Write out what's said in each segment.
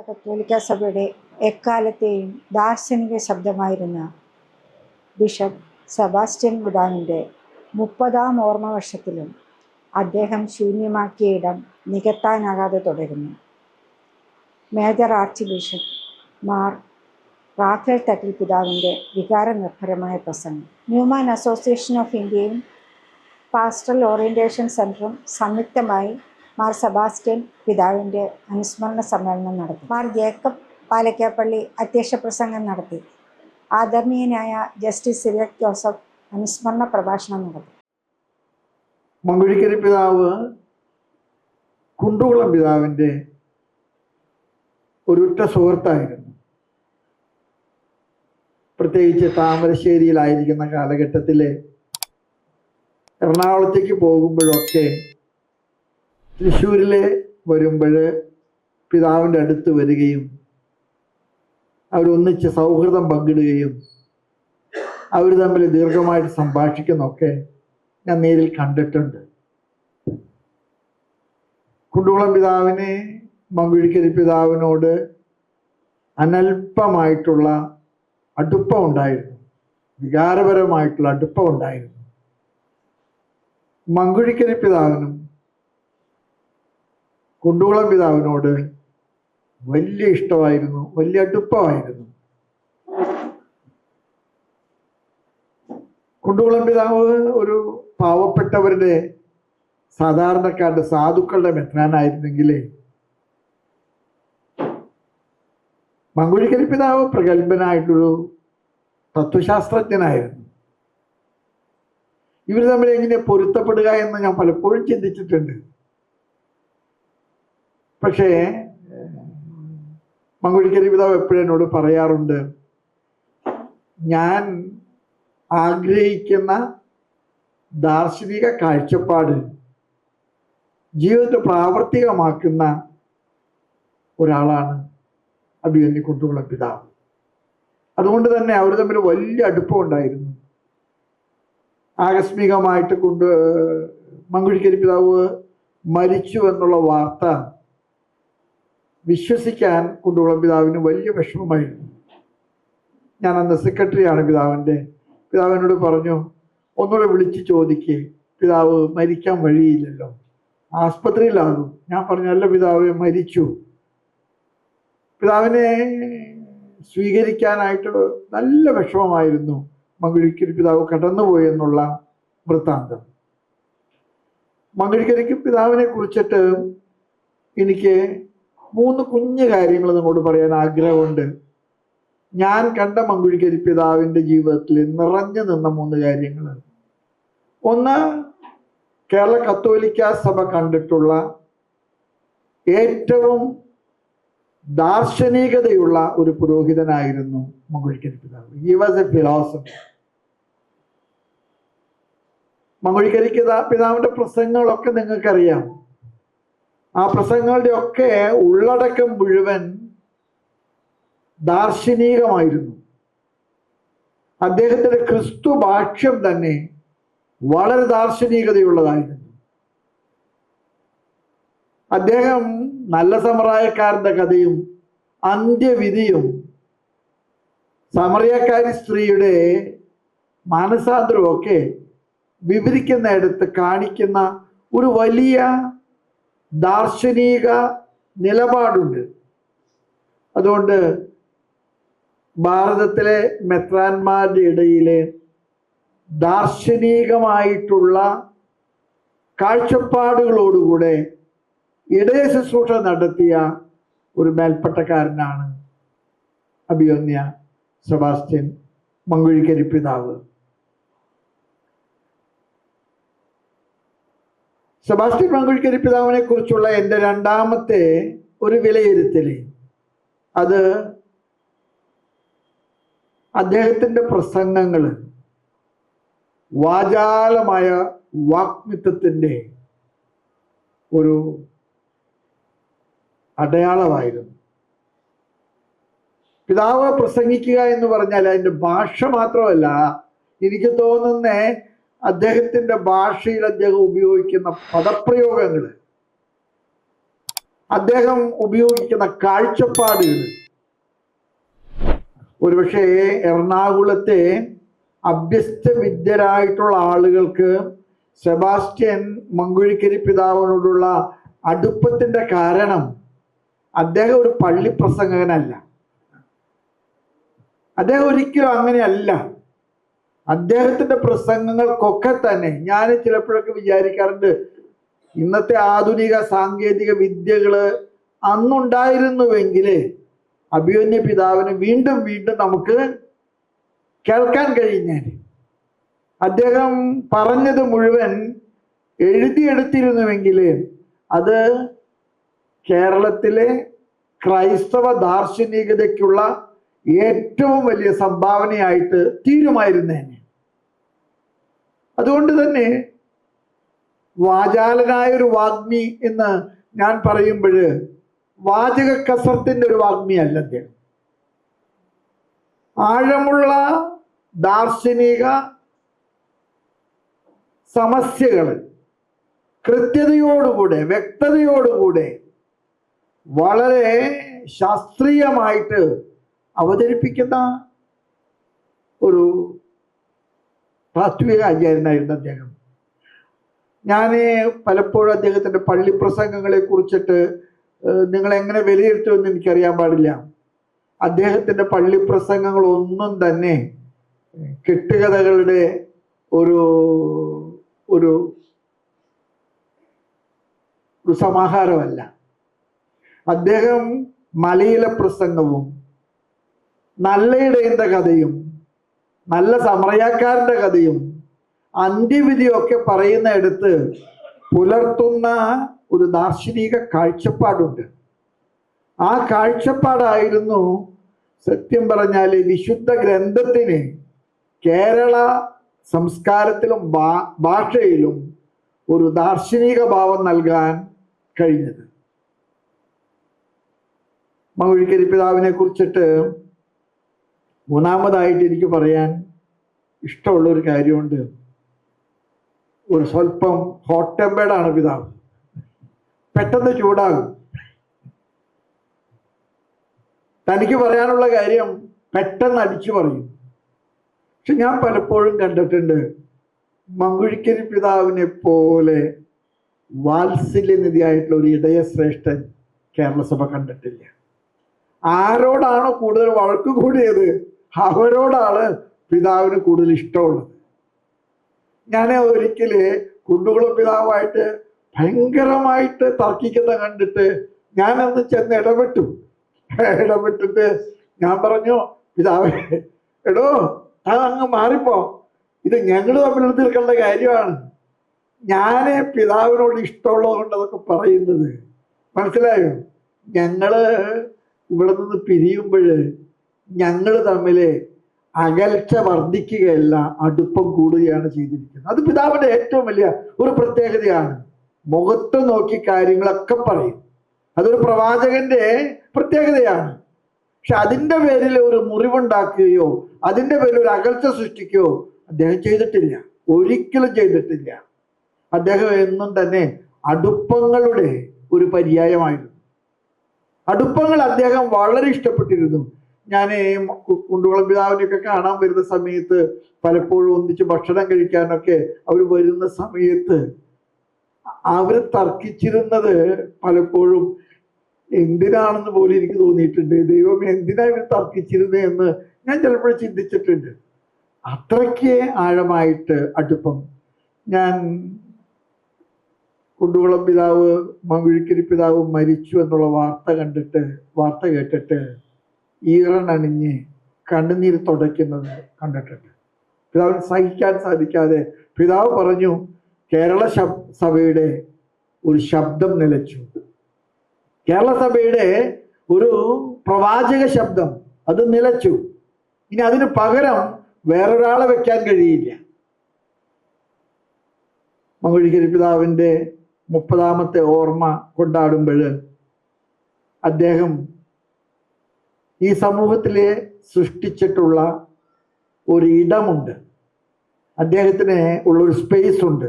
കത്തോലിക്ക സഭയുടെ എക്കാലത്തെയും ദാർശനിക ശബ്ദമായിരുന്ന ബിഷപ്പ് സെബാസ്റ്റ്യൻ പിതാവിൻ്റെ 30-ാം ഓർമ്മവർഷത്തിലും അദ്ദേഹം ശൂന്യമാക്കിയ ഇടം നികത്താനാകാതെ തുടരുന്നു. Major archbishop Mar Raphael Thattil പിതാവിൻ്റെ വികാരനിർഭരമായ പ്രസംഗം. ന്യൂമാൻ അസോസിയേഷൻ ഓഫ് ഇന്ത്യയും പാസ്റ്ററൽ ഓറിയൻറ്റേഷൻ സെൻറ്ററും സംയുക്തമായി മാർ സെബാസ്റ്റ്യൻ പിതാവിൻ്റെ അനുസ്മരണ സമ്മേളനം നടത്തി. മാർ ജേക്കബ് പാലക്കാപ്പള്ളി അധ്യക്ഷ പ്രസംഗം നടത്തി. ആദരണീയനായ ജസ്റ്റിസ് സിറിയക് ജോസഫ് അനുസ്മരണ പ്രഭാഷണം നടത്തി. മങ്കുഴിക്കരി പിതാവ് കുണ്ടുകുളം പിതാവിൻ്റെ ഒരുറ്റ സുഹൃത്തായിരുന്നു. പ്രത്യേകിച്ച് താമരശ്ശേരിയിലായിരിക്കുന്ന കാലഘട്ടത്തിൽ എറണാകുളത്തേക്ക് പോകുമ്പോഴൊക്കെ തൃശ്ശൂരിൽ വരുമ്പോൾ പിതാവിൻ്റെ അടുത്ത് വരികയും അവരൊന്നിച്ച് സൗഹൃദം പങ്കിടുകയും അവർ തമ്മിൽ ദീർഘമായിട്ട് സംഭാഷിക്കുന്നൊക്കെ ഞാൻ നേരിൽ കണ്ടിട്ടുണ്ട്. കുണ്ടുകുളം പിതാവിന് മങ്കുഴിക്കരി പിതാവിനോട് അനൽപമായിട്ടുള്ള അടുപ്പം ഉണ്ടായിരുന്നു, വികാരപരമായിട്ടുള്ള അടുപ്പം ഉണ്ടായിരുന്നു. മങ്കുഴിക്കരി പിതാവിനും കുണ്ടുകുളം പിതാവിനോട് വലിയ ഇഷ്ടമായിരുന്നു, വലിയ അടുപ്പമായിരുന്നു. കുണ്ടുകുളം പിതാവ് ഒരു പാവപ്പെട്ടവരുടെ സാധാരണക്കാരുടെ സാധുക്കളുടെ മെത്രാനായിരുന്നെങ്കിൽ മങ്കുഴിക്കരി പിതാവ് പ്രഗത്ഭനായിട്ടൊരു തത്വശാസ്ത്രജ്ഞനായിരുന്നു. ഇവർ തമ്മിൽ എങ്ങനെ പൊരുത്തപ്പെടുക എന്ന് ഞാൻ പലപ്പോഴും ചിന്തിച്ചിട്ടുണ്ട്. പക്ഷേ മങ്കുഴിക്കരി പിതാവ് എപ്പോഴും എന്നോട് പറയാറുണ്ട്, ഞാൻ ആഗ്രഹിക്കുന്ന ദാർശനിക കാഴ്ചപ്പാട് ജീവിതത്തിൽ പ്രാവർത്തികമാക്കുന്ന ഒരാളാണ് അഭിമന്യു കുണ്ടുകുളം പിതാവ്. അതുകൊണ്ട് തന്നെ അവർ തമ്മിൽ വലിയ അടുപ്പം ഉണ്ടായിരുന്നു. ആകസ്മികമായിട്ട് മങ്കുഴിക്കരി പിതാവ് മരിച്ചു എന്നുള്ള വാർത്ത വിശ്വസിക്കാൻ കുണ്ടുകുളം പിതാവിന് വലിയ വിഷമമായിരുന്നു. ഞാൻ അന്ന് സെക്രട്ടറിയാണ് പിതാവിനോട് പറഞ്ഞു, ഒന്നുകൂടെ വിളിച്ച് ചോദിക്കേ, പിതാവ് മരിക്കാൻ വഴിയില്ലല്ലോ, ആസ്പത്രിയിലാകും. ഞാൻ പറഞ്ഞു, അല്ല പിതാവ് മരിച്ചു. പിതാവിനെ സ്വീകരിക്കാനായിട്ട് നല്ല വിഷമമായിരുന്നു മങ്കുഴിക്കരി പിതാവ് കടന്നുപോയി എന്നുള്ള വൃത്താന്തം. മങ്കുഴിക്കരിക്ക് പിതാവിനെ കുറിച്ചിട്ട് എനിക്ക് 3 കുഞ്ഞു കാര്യങ്ങൾ നിങ്ങളോട് പറയാൻ ആഗ്രഹമുണ്ട്. ഞാൻ കണ്ട മങ്കുഴിക്കരി പിതാവിൻ്റെ ജീവിതത്തിൽ നിറഞ്ഞു നിന്ന 3 കാര്യങ്ങൾ. ഒന്ന്, കേരള കത്തോലിക്ക സഭ കണ്ടിട്ടുള്ള ഏറ്റവും ദാർശനികതയുള്ള ഒരു പുരോഹിതനായിരുന്നു മങ്കുഴിക്കരി പിതാവ്. He was a philosopher. മങ്കുഴിക്കരിക്ക് പിതാവിൻ്റെ പ്രസംഗങ്ങളൊക്കെ നിങ്ങൾക്കറിയാം. ആ പ്രസംഗങ്ങളുടെ ഒക്കെ ഉള്ളടക്കം മുഴുവൻ ദാർശനികമായിരുന്നു. അദ്ദേഹത്തിൻ്റെ ക്രിസ്തു ഭാഷ്യം തന്നെ വളരെ ദാർശനികതയുള്ളതായിരുന്നു. അദ്ദേഹം നല്ല സമറായക്കാരൻ്റെ കഥയും അന്ത്യവിധിയും സമറിയക്കാരി സ്ത്രീയുടെ മാനസാന്തരവും ഒക്കെ വിവരിക്കുന്നിടത്ത് കാണിക്കുന്ന ഒരു വലിയ ദാർശനിക നിലപാടുണ്ട്. അതുകൊണ്ട് ഭാരതത്തിലെ മെത്രാന്മാരുടെ ഇടയിലെ ദാർശനികമായിട്ടുള്ള കാഴ്ചപ്പാടുകളോടുകൂടെ ഇടയ ശുശ്രൂഷ നടത്തിയ ഒരു മേൽപ്പട്ടക്കാരനാണ് അഭിമന്യ സെബാസ്റ്റ്യൻ മങ്കുഴിക്കരി പിതാവ്. സെബാസ്റ്റ്യൻ മങ്കുഴിക്കരി പിതാവിനെ കുറിച്ചുള്ള എൻ്റെ 2ാമത്തെ ഒരു വിലയിരുത്തൽ, അത് അദ്ദേഹത്തിൻ്റെ പ്രസംഗങ്ങൾ വാചാലമായ വാഗ്മിത്വത്തിൻ്റെ ഒരു അടയാളമായിരുന്നു. പിതാവ് പ്രസംഗിക്കുക എന്ന് പറഞ്ഞാൽ അതിൻ്റെ ഭാഷ മാത്രമല്ല, എനിക്ക് തോന്നുന്ന അദ്ദേഹത്തിൻ്റെ ഭാഷയിൽ അദ്ദേഹം ഉപയോഗിക്കുന്ന പദപ്രയോഗങ്ങൾ അദ്ദേഹം ഉപയോഗിക്കുന്ന കാഴ്ചപ്പാടുകൾ ഒരുപക്ഷെ എറണാകുളത്തെ അഭ്യസ്ത വിദ്യരായിട്ടുള്ള ആളുകൾക്ക് സെബാസ്റ്റ്യൻ മങ്കുഴിക്കരി പിതാവിനോടുള്ള അടുപ്പത്തിന്റെ കാരണം അദ്ദേഹം ഒരു പള്ളി പ്രസംഗകനല്ല. അദ്ദേഹം ഒരിക്കലും അങ്ങനെയല്ല. അദ്ദേഹത്തിന്റെ പ്രസംഗങ്ങൾക്കൊക്കെ തന്നെ ഞാൻ ചിലപ്പോഴൊക്കെ വിചാരിക്കാറുണ്ട്, ഇന്നത്തെ ആധുനിക സാങ്കേതിക വിദ്യകള് അന്നുണ്ടായിരുന്നുവെങ്കിൽ അഭിമന്യ പിതാവിന് വീണ്ടും വീണ്ടും നമുക്ക് കേൾക്കാൻ കഴിഞ്ഞാൽ. അദ്ദേഹം പറഞ്ഞത് മുഴുവൻ എഴുതിയെടുത്തിരുന്നുവെങ്കിൽ അത് കേരളത്തിലെ ക്രൈസ്തവ ദാർശനികതയ്ക്കുള്ള ഏറ്റവും വലിയ സംഭാവനയായിട്ട് തീരുമായിരുന്നേനെ. അതുകൊണ്ട് തന്നെ വാചാലനായ ഒരു വാഗ്മി എന്ന് ഞാൻ പറയുമ്പോൾ വാചക കസർത്തിന്റെ ഒരു വാഗ്മി അല്ല അദ്ദേഹം. ആഴമുള്ള ദാർശനിക സമസ്യകൾ കൃത്യതയോടുകൂടെ വ്യക്തതയോടുകൂടെ വളരെ ശാസ്ത്രീയമായിട്ട് അവതരിപ്പിക്കുന്ന ഒരു താത്വിക ആചാര്യനായിരുന്നു അദ്ദേഹം. ഞാൻ പലപ്പോഴും അദ്ദേഹത്തിൻ്റെ പള്ളി പ്രസംഗങ്ങളെ കുറിച്ചിട്ട് നിങ്ങൾ എങ്ങനെ വിലയിരുത്തുമെന്ന് എനിക്കറിയാൻ പാടില്ല. അദ്ദേഹത്തിൻ്റെ പള്ളി പ്രസംഗങ്ങളൊന്നും തന്നെ കെട്ടുകഥകളുടെ ഒരു ഒരു ഒരു സമാഹാരമല്ല. അദ്ദേഹം മലയിലെ പ്രസംഗവും നല്ല ഇടയന്റെ കഥയും നല്ല സമറയാക്കാരന്റെ കഥയും അന്ത്യവിധിയൊക്കെ പറയുന്നിടത്ത് പുലർത്തുന്ന ഒരു ദാർശനിക കാഴ്ചപ്പാടുണ്ട്. ആ കാഴ്ചപ്പാടായിരുന്നു സത്യം പറഞ്ഞാൽ വിശുദ്ധ ഗ്രന്ഥത്തിന് കേരള സംസ്കാരത്തിലും ഭാഷയിലും ഒരു ദാർശനിക ഭാവം നൽകാൻ കഴിഞ്ഞത്. മങ്കുഴിക്കരി പിതാവിനെ കുറിച്ചിട്ട് മൂന്നാമതായിട്ട് എനിക്ക് പറയാൻ ഇഷ്ടമുള്ള ഒരു കാര്യമുണ്ട്. ഒരു സ്വല്പം ഹോട്ട് ടെമ്പേർഡാണ് പിതാവ്, പെട്ടെന്ന് ചൂടാകും. തനിക്ക് പറയാനുള്ള കാര്യം പെട്ടെന്ന് അടിച്ചു പറയും. പക്ഷെ ഞാൻ പലപ്പോഴും കണ്ടിട്ടുണ്ട് മങ്കുഴിക്കരി പിതാവിനെ പോലെ വാത്സല്യനിധിയായിട്ടുള്ള ഒരു ഇടയശ്രേഷ്ഠൻ കേരള സഭ കണ്ടിട്ടില്ല. ആരോടാണോ കൂടുതൽ വഴക്ക് കൂടിയത് അവരോടാണ് പിതാവിന് കൂടുതൽ ഇഷ്ടമുള്ളത്. ഞാൻ ഒരിക്കല് കുണ്ടുകുളം പിതാവായിട്ട് ഭയങ്കരമായിട്ട് തർക്കിക്കുന്ന കണ്ടിട്ട് ഞാനന്ന് ചെന്ന് ഇടപെട്ടിട്ട് ഞാൻ പറഞ്ഞു, പിതാവേ എടോ അങ്ങ് മാറിപ്പോ, ഇത് ഞങ്ങൾ തമ്മിൽ തീർക്കേണ്ട കാര്യമാണ്. ഞാന് പിതാവിനോട് ഇഷ്ടമുള്ളത് കൊണ്ട് അതൊക്കെ പറയുന്നത്, മനസ്സിലായോ? ഞങ്ങള് ഇവിടെ നിന്ന് പിരിയുമ്പോൾ ഞങ്ങൾ തമ്മിൽ അകൽച്ച വർദ്ധിക്കുകയല്ല, അടുപ്പം കൂടുകയാണ് ചെയ്തിരിക്കുന്നത്. അത് പിതാവിന്റെ ഏറ്റവും വലിയ ഒരു പ്രത്യേകതയാണ്. മുഖത്ത് നോക്കി കാര്യങ്ങളൊക്കെ പറയും. അതൊരു പ്രവാചകന്റെ പ്രത്യേകതയാണ്. പക്ഷെ അതിൻ്റെ പേരിൽ ഒരു മുറിവുണ്ടാക്കുകയോ അതിൻ്റെ പേരിൽ ഒരു അകൽച്ച സൃഷ്ടിക്കുകയോ അദ്ദേഹം ചെയ്തിട്ടില്ല, ഒരിക്കലും ചെയ്തിട്ടില്ല. അദ്ദേഹം എന്നും തന്നെ അടുപ്പങ്ങളുടെ ഒരു പര്യായമായിരുന്നു. അടുപ്പങ്ങൾ അദ്ദേഹം വളരെ ഇഷ്ടപ്പെട്ടിരുന്നു. ഞാൻ കുണ്ടുകുളം പിതാവിനെയൊക്കെ കാണാൻ വരുന്ന സമയത്ത് പലപ്പോഴും ഒന്നിച്ച് ഭക്ഷണം കഴിക്കാനൊക്കെ അവർ വരുന്ന സമയത്ത് അവർ തർക്കിച്ചിരുന്നത് പലപ്പോഴും എന്തിനാണെന്ന് പോലും എനിക്ക് തോന്നിയിട്ടുണ്ട്. ദൈവം എന്തിനാ ഇവർ തർക്കിച്ചിരുന്നത് എന്ന് ഞാൻ ചിലപ്പോഴും ചിന്തിച്ചിട്ടുണ്ട്. അത്രയ്ക്ക് ആഴമായിട്ട് അടുപ്പം. ഞാൻ കുണ്ടുകുളം പിതാവ് മങ്കുഴിക്കരി പിതാവ് മരിച്ചു എന്നുള്ള വാർത്ത കേട്ടിട്ട് ഈറനണിഞ്ഞ് കണ്ണുനീർ തുടയ്ക്കുന്നത് കണ്ടിട്ടുണ്ട്. പിതാവിന് സഹിക്കാൻ സാധിക്കാതെ പിതാവ് പറഞ്ഞു, കേരള സഭയുടെ ഒരു ശബ്ദം നിലച്ചു. കേരള സഭയുടെ ഒരു പ്രവാചക ശബ്ദം അത് നിലച്ചു. ഇനി അതിന് പകരം വേറൊരാളെ വെക്കാൻ കഴിയില്ല. മങ്കുഴിക്കരി പിതാവിൻ്റെ 30ാമത്തെ ഓർമ്മ കൊണ്ടാടുമ്പോൾ അദ്ദേഹം ഈ സമൂഹത്തിലെ സൃഷ്ടിച്ചിട്ടുള്ള ഒരു ഇടമുണ്ട്, അദ്ദേഹത്തിന് ഉള്ളൊരു സ്പേസ് ഉണ്ട്.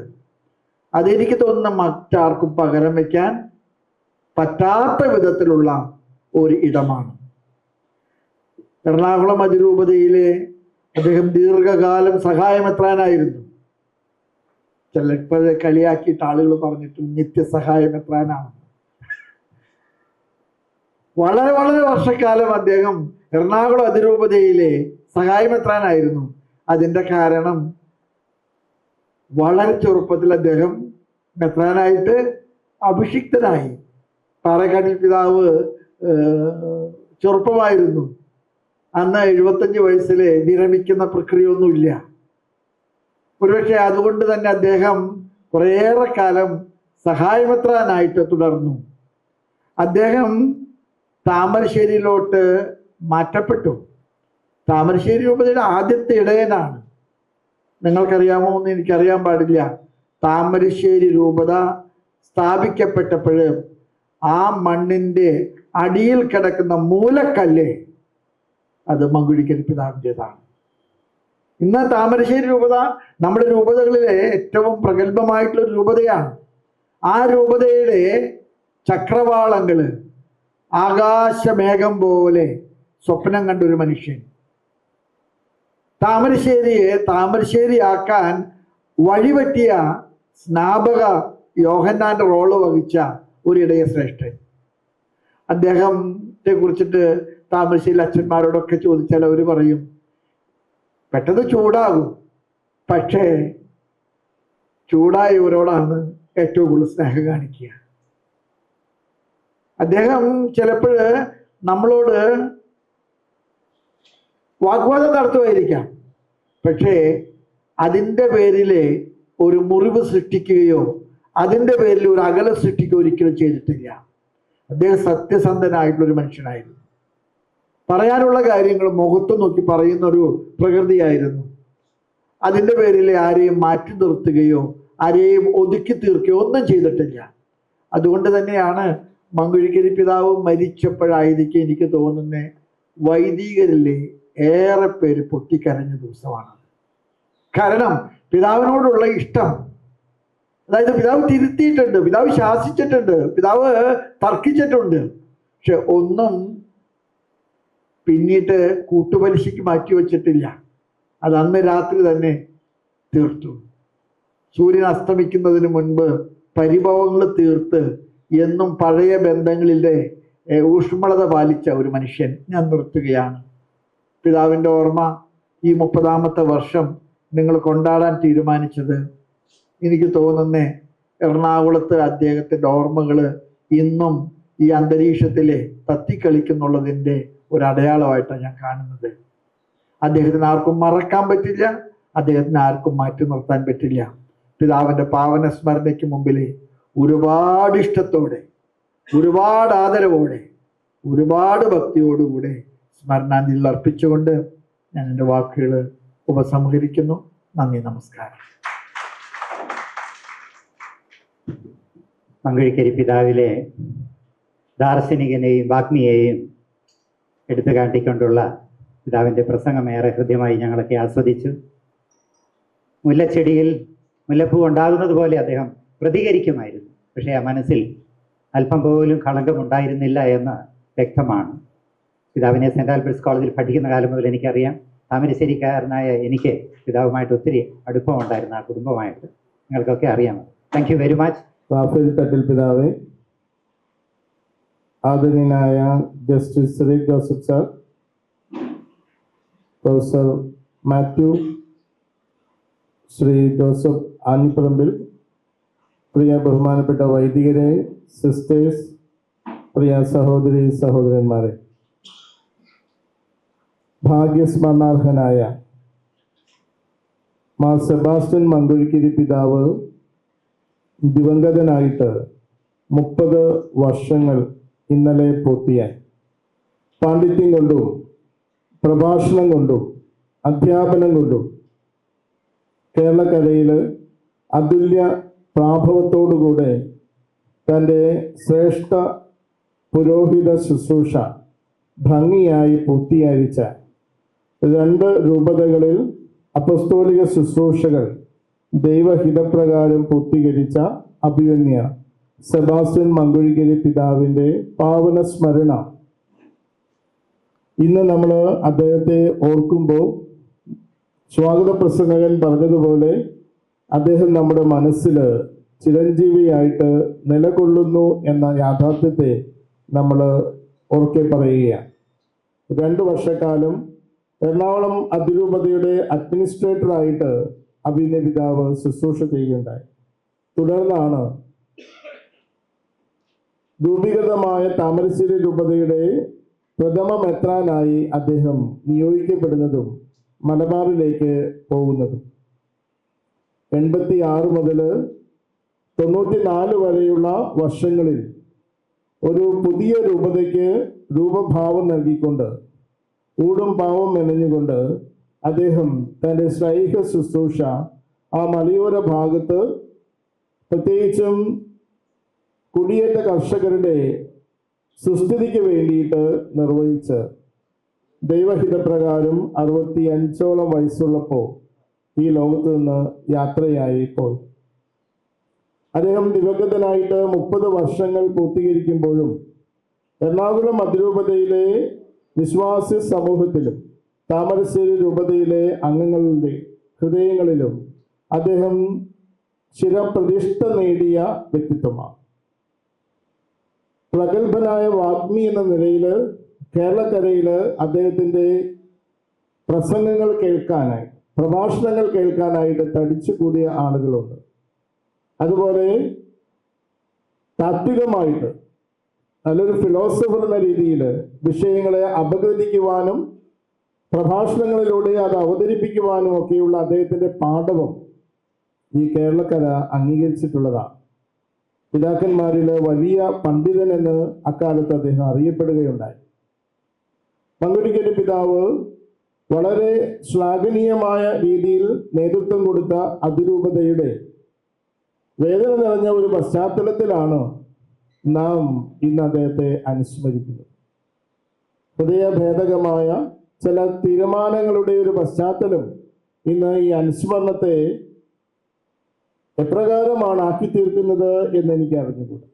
അതെനിക്ക് തോന്നുന്ന മറ്റാർക്കും പകരം വയ്ക്കാൻ പറ്റാത്ത വിധത്തിലുള്ള ഒരു ഇടമാണ്. എറണാകുളം അതിരൂപതയിലെ അദ്ദേഹം ദീർഘകാലം സഹായമെത്രാനായിരുന്നു. ചിലപ്പോഴേ കളിയാക്കിയിട്ട് ആളുകൾ പറഞ്ഞിട്ട് നിത്യസഹായമെത്രാനാണ്. വളരെ വളരെ വർഷക്കാലം അദ്ദേഹം എറണാകുളം അതിരൂപതയിലെ സഹായമെത്രാനായിരുന്നു. അതിൻ്റെ കാരണം വളരെ ചെറുപ്പത്തിൽ അദ്ദേഹം മെത്രാനായിട്ട് അഭിഷിക്തനായി. പാറേക്കാട്ടിൽ പിതാവ് ചെറുപ്പമായിരുന്നു. അന്ന് 75 വയസ്സിൽ വിരമിക്കുന്ന പ്രക്രിയയൊന്നുമില്ല. ഒരുപക്ഷെ അതുകൊണ്ട് തന്നെ അദ്ദേഹം കുറേയേറെ കാലം സഹായമെത്രാനായിട്ട് തുടർന്നു. അദ്ദേഹം താമരശ്ശേരിയിലോട്ട് മാറ്റപ്പെട്ടു. താമരശ്ശേരി രൂപതയുടെ ആദ്യത്തെ ഇടയനാണ്. നിങ്ങൾക്കറിയാമോ എന്ന് എനിക്കറിയാൻ പാടില്ല. താമരശ്ശേരി രൂപത സ്ഥാപിക്കപ്പെട്ടപ്പോൾ ആ മണ്ണിൻ്റെ അടിയിൽ കിടക്കുന്ന മൂലക്കല്ല് അത് മങ്കുഴിക്കൽ പിതാവിൻ്റെതാണ്. ഇന്ന് താമരശ്ശേരി രൂപത നമ്മുടെ രൂപതകളിലെ ഏറ്റവും പ്രഗത്ഭമായിട്ടുള്ള രൂപതയാണ്. ആ രൂപതയുടെ ചക്രവാളങ്ങൾ ആകാശമേഘം പോലെ സ്വപ്നം കണ്ടൊരു മനുഷ്യൻ. താമരശ്ശേരിയെ താമരശ്ശേരിയാക്കാൻ വഴിപറ്റിയ സ്നാപക യോഹന്നാന്റെ റോള് വഹിച്ച ഒരു ഇടയ ശ്രേഷ്ഠൻ. അദ്ദേഹത്തെ കുറിച്ചിട്ട് താമരശ്ശേരി അച്ഛന്മാരോടൊക്കെ ചോദിച്ചാൽ അവർ പറയും, പെട്ടെന്ന് ചൂടാകും, പക്ഷേ ചൂടായവരോടാണ് ഏറ്റവും കൂടുതൽ സ്നേഹം കാണിക്കുക. അദ്ദേഹം ചിലപ്പോൾ നമ്മളോട് വാഗ്വാദം നടത്തുമായിരിക്കാം, പക്ഷേ അതിൻ്റെ പേരിൽ ഒരു മുറിവ് സൃഷ്ടിക്കുകയോ അതിൻ്റെ പേരിൽ ഒരു അകലം സൃഷ്ടിക്കുകയോ ഒരിക്കലും ചെയ്തിട്ടില്ല. അദ്ദേഹം സത്യസന്ധനായിട്ടുള്ളൊരു മനുഷ്യനായിരുന്നു. പറയാനുള്ള കാര്യങ്ങൾ മുഖത്ത് നോക്കി പറയുന്നൊരു പ്രകൃതിയായിരുന്നു. അതിൻ്റെ പേരിൽ ആരെയും മാറ്റി നിർത്തുകയോ ആരെയും ഒതുക്കി തീർക്കുകയോ ഒന്നും ചെയ്തിട്ടില്ല. അതുകൊണ്ട് തന്നെയാണ് മങ്കുഴിക്കരി പിതാവ് മരിച്ചപ്പോഴായിരിക്കും എനിക്ക് തോന്നുന്നത് വൈദികരിലെ ഏറെ പേര് പൊട്ടിക്കരഞ്ഞ ദിവസമാണ്. കാരണം പിതാവിനോടുള്ള ഇഷ്ടം, അതായത് പിതാവ് തിരുത്തിയിട്ടുണ്ട്, പിതാവ് ശാസിച്ചിട്ടുണ്ട്, പിതാവ് തർക്കിച്ചിട്ടുണ്ട്, പക്ഷെ ഒന്നും പിന്നീട് കൂട്ടുപലിശയ്ക്ക് മാറ്റിവെച്ചിട്ടില്ല. അത് അന്ന് രാത്രി തന്നെ തീർത്തു. സൂര്യൻ അസ്തമിക്കുന്നതിന് മുൻപ് പരിഭവങ്ങൾ തീർത്ത് എന്നും പഴയ ബന്ധങ്ങളിലെ ഊഷ്മളത പാലിച്ച ഒരു മനുഷ്യൻ. ഞാൻ നിർത്തുകയാണ്. പിതാവിൻ്റെ ഓർമ്മ ഈ 30ാമത്തെ വർഷം നിങ്ങൾ കൊണ്ടാടാൻ തീരുമാനിച്ചത് എനിക്ക് തോന്നുന്നേ എറണാകുളത്ത് അദ്ദേഹത്തിൻ്റെ ഓർമ്മകൾ ഇന്നും ഈ അന്തരീക്ഷത്തിൽ തത്തിക്കളിക്കുന്നുള്ളതിൻ്റെ ഒരു അടയാളമായിട്ടാണ് ഞാൻ കാണുന്നത്. അദ്ദേഹത്തിന് ആർക്കും മറക്കാൻ പറ്റില്ല, അദ്ദേഹത്തിന് ആർക്കും മാറ്റി നിർത്താൻ പറ്റില്ല. പിതാവിൻ്റെ പാവന സ്മരണയ്ക്ക് മുമ്പിൽ ഒരുപാട് ഇഷ്ടത്തോടെ, ഒരുപാട് ആദരവോടെ, ഒരുപാട് ഭക്തിയോടുകൂടെ സ്മരണാഞ്ജലി അർപ്പിച്ചുകൊണ്ട് ഞാൻ എൻ്റെ വാക്കുകൾ ഉപസംഹരിക്കുന്നു. നന്ദി, നമസ്കാരം. മങ്കുഴിക്കരി പിതാവിലെ ദാർശനികനെയും വാഗ്മിയെയും എടുത്തു കാട്ടിക്കൊണ്ടുള്ള പിതാവിൻ്റെ പ്രസംഗം ഏറെ ഹൃദ്യമായി ഞങ്ങളൊക്കെ ആസ്വദിച്ചു. മുല്ലച്ചെടിയിൽ മുല്ലപ്പൂ ഉണ്ടാകുന്നത് പോലെ അദ്ദേഹം പ്രതികരിക്കുമായിരുന്നു, പക്ഷേ ആ മനസ്സിൽ അല്പം പോലും കളങ്കമുണ്ടായിരുന്നില്ല എന്ന് വ്യക്തമാണ്. പിതാവിനെ സെൻറ് ആൽബർട്ട്സ് കോളേജിൽ പഠിക്കുന്ന കാലം മുതൽ എനിക്കറിയാം. താമരശ്ശേരിക്കാരനായ എനിക്ക് പിതാവുമായിട്ട് ഒത്തിരി അടുപ്പമുണ്ടായിരുന്നു, ആ കുടുംബമായിട്ട്. നിങ്ങൾക്കൊക്കെ അറിയാം. Thank you very much. Raphael Thattil പിതാവേ, ആദരണീയനായ justice Shri Joseph sir, professor Mathew, Shri Joseph Anipparambil, പ്രിയ ബഹുമാനപ്പെട്ട വൈദികരെ, സിസ്റ്റേഴ്സ്, പ്രിയ സഹോദരി സഹോദരന്മാരെ, ഭാഗ്യസ്മരണാർഹനായ മാർ സെബാസ്റ്റ്യൻ മങ്കുഴിക്കരി പിതാവ് ദിവംഗതനായിട്ട് 30 വർഷങ്ങൾ ഇന്നലെ പൂർത്തിയായി. പാണ്ഡിത്യം കൊണ്ടും പ്രഭാഷണം കൊണ്ടും അധ്യാപനം കൊണ്ടും കേരളക്കരയിൽ അതുല്യ പ്രാഭവത്തോടുകൂടെ തൻ്റെ ശ്രേഷ്ഠ പുരോഹിത ശുശ്രൂഷ ഭംഗിയായി പൂർത്തീകരിച്ച 2 രൂപതകളിൽ അപ്പസ്തോലിക ശുശ്രൂഷകൾ ദൈവഹിതപ്രകാരം പൂർത്തീകരിച്ച അഭിമന്യ സെബാസ്റ്റ്യൻ മങ്കുഴിക്കരി പിതാവിൻ്റെ പാവന സ്മരണ. ഇന്ന് നമ്മൾ അദ്ദേഹത്തെ ഓർക്കുമ്പോൾ സ്വാഗത പ്രസംഗകൻ പറഞ്ഞതുപോലെ അദ്ദേഹം നമ്മുടെ മനസ്സിൽ ചിരഞ്ജീവിയായിട്ട് നിലകൊള്ളുന്നു എന്ന യാഥാർത്ഥ്യത്തെ നമ്മൾ ഉറക്കെ പറയുകയാണ്. 2 വർഷക്കാലം എറണാകുളം അതിരൂപതയുടെ അഡ്മിനിസ്ട്രേറ്ററായിട്ട് അഭിനയ പിതാവ് ശുശ്രൂഷ ചെയ്യുകയുണ്ടായി. തുടർന്നാണ് രൂപീകൃതമായ താമരശ്ശേരി രൂപതയുടെ പ്രഥമ മെത്രാനായി അദ്ദേഹം നിയോഗിക്കപ്പെടുന്നതും മലബാറിലേക്ക് പോകുന്നതും. 86 മുതൽ 94 വരെയുള്ള വർഷങ്ങളിൽ ഒരു പുതിയ രൂപതയ്ക്ക് രൂപഭാവം നൽകിക്കൊണ്ട് ഊടും പാവം മെനഞ്ഞുകൊണ്ട് അദ്ദേഹം തൻ്റെ ശ്ലൈഹ ശുശ്രൂഷ ആ മലയോര ഭാഗത്ത് പ്രത്യേകിച്ചും കുടിയേറ്റ കർഷകരുടെ സുസ്ഥിതിക്ക് വേണ്ടിയിട്ട് നിർവഹിച്ച് ദൈവഹിതപ്രകാരം 65ഓളം വയസ്സുള്ളപ്പോൾ ഈ ലോകത്ത് നിന്ന് യാത്രയായി പോയി. അദ്ദേഹം ദിവംഗതനായിട്ട് 30 വർഷങ്ങൾ പൂർത്തീകരിക്കുമ്പോഴും എറണാകുളം അതിരൂപതയിലെ വിശ്വാസി സമൂഹത്തിലും താമരശ്ശേരി രൂപതയിലെ അംഗങ്ങളുടെ ഹൃദയങ്ങളിലും അദ്ദേഹം ചിരപ്രതിഷ്ഠ നേടിയ വ്യക്തിത്വമാണ്. പ്രഗത്ഭനായ വാഗ്മി എന്ന നിലയിൽ കേരളക്കരയിൽ അദ്ദേഹത്തിൻ്റെ പ്രസംഗങ്ങൾ കേൾക്കാനായി, പ്രഭാഷണങ്ങൾ കേൾക്കാനായിട്ട് തടിച്ചു കൂടിയ ആളുകളുണ്ട്. അതുപോലെ താത്വികമായിട്ട് നല്ലൊരു ഫിലോസഫർ എന്ന രീതിയിൽ വിഷയങ്ങളെ അപഗ്രഥിക്കുവാനും പ്രഭാഷണങ്ങളിലൂടെ അത് അവതരിപ്പിക്കുവാനും ഒക്കെയുള്ള അദ്ദേഹത്തിൻ്റെ പാഠവും ഈ കേരളക്കര അംഗീകരിച്ചിട്ടുള്ളതാണ്. പിതാക്കന്മാരിൽ വലിയ പണ്ഡിതൻ എന്ന് അക്കാലത്ത് അദ്ദേഹം അറിയപ്പെടുകയുണ്ടായി. മങ്കുഴിക്കരി പിതാവ് വളരെ ശ്ലാഘനീയമായ രീതിയിൽ നേതൃത്വം കൊടുത്ത അതിരൂപതയുടെ വേദന നിറഞ്ഞ ഒരു പശ്ചാത്തലത്തിലാണ് നാം ഇന്ന് അദ്ദേഹത്തെ അനുസ്മരിക്കുന്നത്. ഹൃദയഭേദകമായ ചില തീരുമാനങ്ങളുടെ ഒരു പശ്ചാത്തലം ഇന്ന് ഈ അനുസ്മരണത്തെ എപ്രകാരമാണ് ആക്കി തീർക്കുന്നത് എന്ന് എനിക്ക് അറിഞ്ഞുകൂടാ.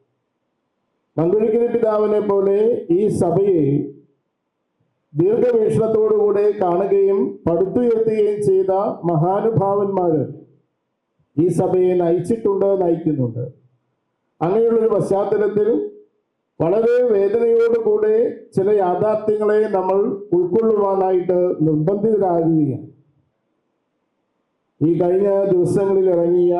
മങ്കുഴിക്കരി പിതാവിനെ പോലെ ഈ സഭയെ ദീർഘവീക്ഷണത്തോടുകൂടെ കാണുകയും പടുത്തുയർത്തുകയും ചെയ്ത മഹാനുഭാവന്മാർ ഈ സഭയെ നയിച്ചിട്ടുണ്ട്, നയിക്കുന്നുണ്ട്. അങ്ങനെയുള്ളൊരു പശ്ചാത്തലത്തിൽ വളരെ വേദനയോടുകൂടെ ചില യാഥാർത്ഥ്യങ്ങളെ നമ്മൾ ഉൾക്കൊള്ളുവാനായിട്ട് നിർബന്ധിതരാകുകയാണ്. ഈ കഴിഞ്ഞ ദിവസങ്ങളിൽ ഇറങ്ങിയ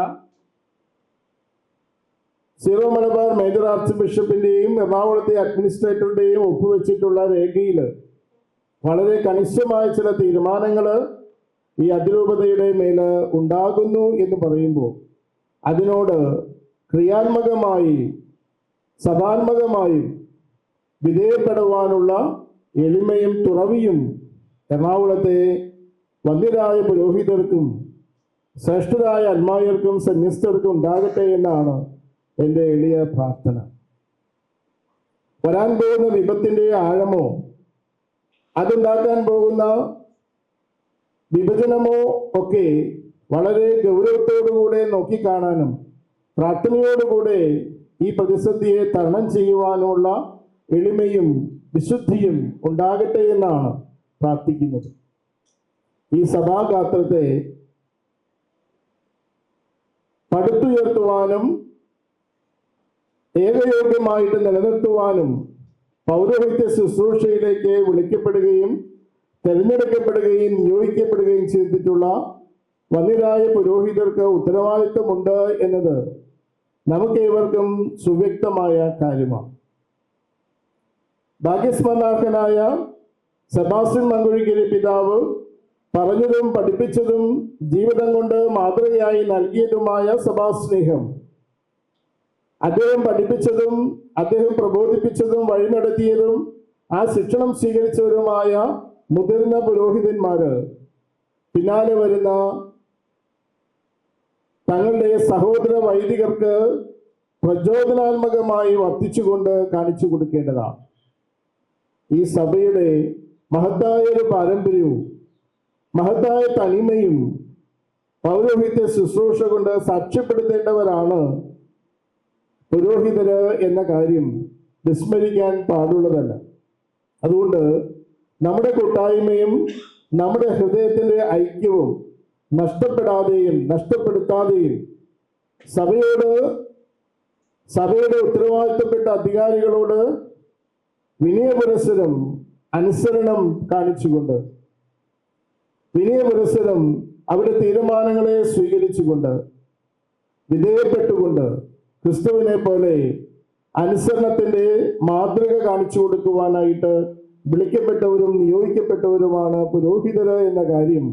സീറോ മലബാർ മേജർ ആർച്ച് ബിഷപ്പിന്റെയും എറണാകുളത്തെ അഡ്മിനിസ്ട്രേറ്ററുടെയും ഒപ്പുവെച്ചിട്ടുള്ള രേഖയിൽ വളരെ കണിശമായ ചില തീരുമാനങ്ങൾ ഈ അതിരൂപതയുടെ മേൽ ഉണ്ടാകുന്നു എന്ന് പറയുമ്പോൾ അതിനോട് ക്രിയാത്മകമായി സഭാത്മകമായും വിധേയപ്പെടുവാനുള്ള എളിമയും തുറവിയും എറണാകുളത്തെ വന്ധ്യരായ പുരോഹിതർക്കും ശ്രേഷ്ഠരായ അൽമായർക്കും സന്യസ്തർക്കും ഉണ്ടാകട്ടെ എന്നാണ് എൻ്റെ എളിയ പ്രാർത്ഥന. വരാൻ പോകുന്ന വിപത്തിൻ്റെ ആഴമോ അതുണ്ടാക്കാൻ പോകുന്ന വിഭജനമോ ഒക്കെ വളരെ ഗൗരവത്തോടുകൂടെ നോക്കിക്കാണാനും പ്രാർത്ഥനയോടുകൂടെ ഈ പ്രതിസന്ധിയെ തരണം ചെയ്യുവാനുമുള്ള എളിമയും വിശുദ്ധിയും ഉണ്ടാകട്ടെ എന്നാണ് പ്രാർത്ഥിക്കുന്നത്. ഈ സഭാഗാത്രത്തെ പടുത്തുയർത്തുവാനും ഏകയോഗ്യമായിട്ട് നിലനിർത്തുവാനും പൗരോഹിത്യ ശുശ്രൂഷയിലേക്ക് വിളിക്കപ്പെടുകയും തിരഞ്ഞെടുക്കപ്പെടുകയും നിയോഗിക്കപ്പെടുകയും ചെയ്തിട്ടുള്ള വന്ധ്യരായ പുരോഹിതർക്ക് ഉത്തരവാദിത്വമുണ്ട് എന്നത് നമുക്കേവർക്കും സുവ്യക്തമായ കാര്യമാണ്. ഭാഗ്യസ്മരണാർഹനായ സെബാസ്റ്റ്യൻ മങ്കുഴിക്കരി പിതാവ് പറഞ്ഞതും പഠിപ്പിച്ചതും ജീവിതം കൊണ്ട് മാതൃകയായി നൽകിയതുമായ സഭാസ്നേഹം, അദ്ദേഹം പഠിപ്പിച്ചതും അദ്ദേഹം പ്രബോധിപ്പിച്ചതും വഴി നടത്തിയതും ആ ശിക്ഷണം സ്വീകരിച്ചവരുമായ മുതിർന്ന പുരോഹിതന്മാര് പിന്നാലെ വരുന്ന തങ്ങളുടെ സഹോദര വൈദികർക്ക് പ്രചോദനാത്മകമായി വർത്തിച്ചുകൊണ്ട് കാണിച്ചു കൊടുക്കേണ്ടതാണ്. ഈ സഭയുടെ മഹത്തായ ഒരു പാരമ്പര്യവും മഹത്തായ തനിമയും പൗരോഹിത്യ ശുശ്രൂഷ കൊണ്ട് സാക്ഷ്യപ്പെടുത്തേണ്ടവരാണ് പുരോഹിതര് എന്ന കാര്യം വിസ്മരിക്കാൻ പാടുള്ളതല്ല. അതുകൊണ്ട് നമ്മുടെ കൂട്ടായ്മയും നമ്മുടെ ഹൃദയത്തിൻ്റെ ഐക്യവും നഷ്ടപ്പെടുത്താതെയും സഭയുടെ ഉത്തരവാദിത്തപ്പെട്ട അധികാരികളോട് വിനയപുരസ്സരം അനുസരണം കാണിച്ചുകൊണ്ട്, വിനയപുരസ്സരം അവരുടെ തീരുമാനങ്ങളെ സ്വീകരിച്ചുകൊണ്ട്, വിധേയപ്പെട്ടുകൊണ്ട് ക്രിസ്തുവിനെ പോലെ അനുസരണത്തിന്റെ മാതൃക കാണിച്ചു കൊടുക്കുവാനായിട്ട് വിളിക്കപ്പെട്ടവരും നിയോഗിക്കപ്പെട്ടവരുമാണ് പുരോഹിതര് എന്ന കാര്യം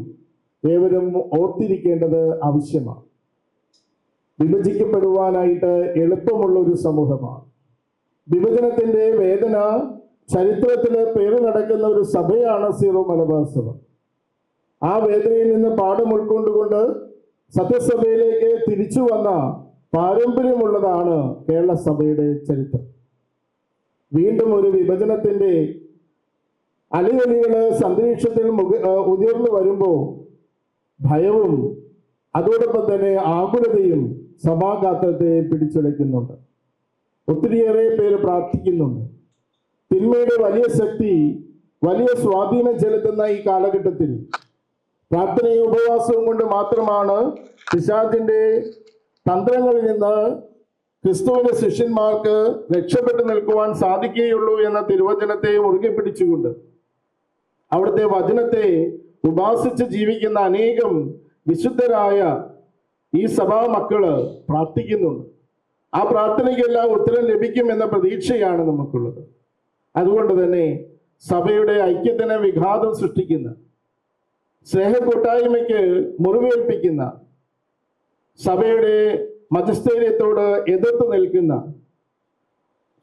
ഏവരും ഓർത്തിരിക്കേണ്ടത് ആവശ്യമാണ്. വിഭജിക്കപ്പെടുവാനായിട്ട് എളുപ്പമുള്ള ഒരു സമൂഹമാണ്. വിഭജനത്തിന്റെ വേദന ചരിത്രത്തില് പേര് നടക്കുന്ന ഒരു സഭയാണ് സീറോ മലബാർ സഭ. ആ വേദനയിൽ നിന്ന് പാഠം ഉൾക്കൊണ്ടുകൊണ്ട് സത്യസഭയിലേക്ക് തിരിച്ചു വന്ന പാരമ്പര്യമുള്ളതാണ് കേരള സഭയുടെ ചരിത്രം. വീണ്ടും ഒരു വിഭജനത്തിന്റെ അലയൊലികള് അന്തരീക്ഷത്തിൽ ഉയർന്നു വരുമ്പോൾ ഭയവും അതോടൊപ്പം തന്നെ ആകുലതയും സഭാഗാത്രത്തെ പിടിച്ചുലയ്ക്കുന്നുണ്ട്. ഒത്തിരിയേറെ പേര് പ്രാർത്ഥിക്കുന്നുണ്ട്. തിന്മയുടെ വലിയ ശക്തി, വലിയ സ്വാധീനം ചെലുത്തുന്ന ഈ കാലഘട്ടത്തിൽ പ്രാർത്ഥനയും ഉപവാസവും കൊണ്ട് മാത്രമാണ് പിശാചിന്റെ തന്ത്രങ്ങളിൽ നിന്ന് ക്രിസ്തുവിന്റെ ശിഷ്യന്മാർക്ക് രക്ഷപ്പെട്ടു നിൽക്കുവാൻ സാധിക്കുകയുള്ളൂ എന്ന തിരുവചനത്തെ മുറുകെ പിടിച്ചുകൊണ്ട് അവിടുത്തെ വചനത്തെ ഉപാസിച്ച് ജീവിക്കുന്ന അനേകം വിശുദ്ധരായ ഈ സഭാ മക്കള് പ്രാർത്ഥിക്കുന്നുണ്ട്. ആ പ്രാർത്ഥനയ്ക്കെല്ലാം ഉത്തരം ലഭിക്കുമെന്ന പ്രതീക്ഷയാണ് നമുക്കുള്ളത്. അതുകൊണ്ട് തന്നെ സഭയുടെ ഐക്യത്തിന് വിഘാതം സൃഷ്ടിക്കുന്ന, സ്നേഹ കൂട്ടായ്മയ്ക്ക് മുറിവേൽപ്പിക്കുന്ന, സഭയുടെ മജിസ്ട്രേറിയത്തോട് എതിർത്ത് നിൽക്കുന്ന,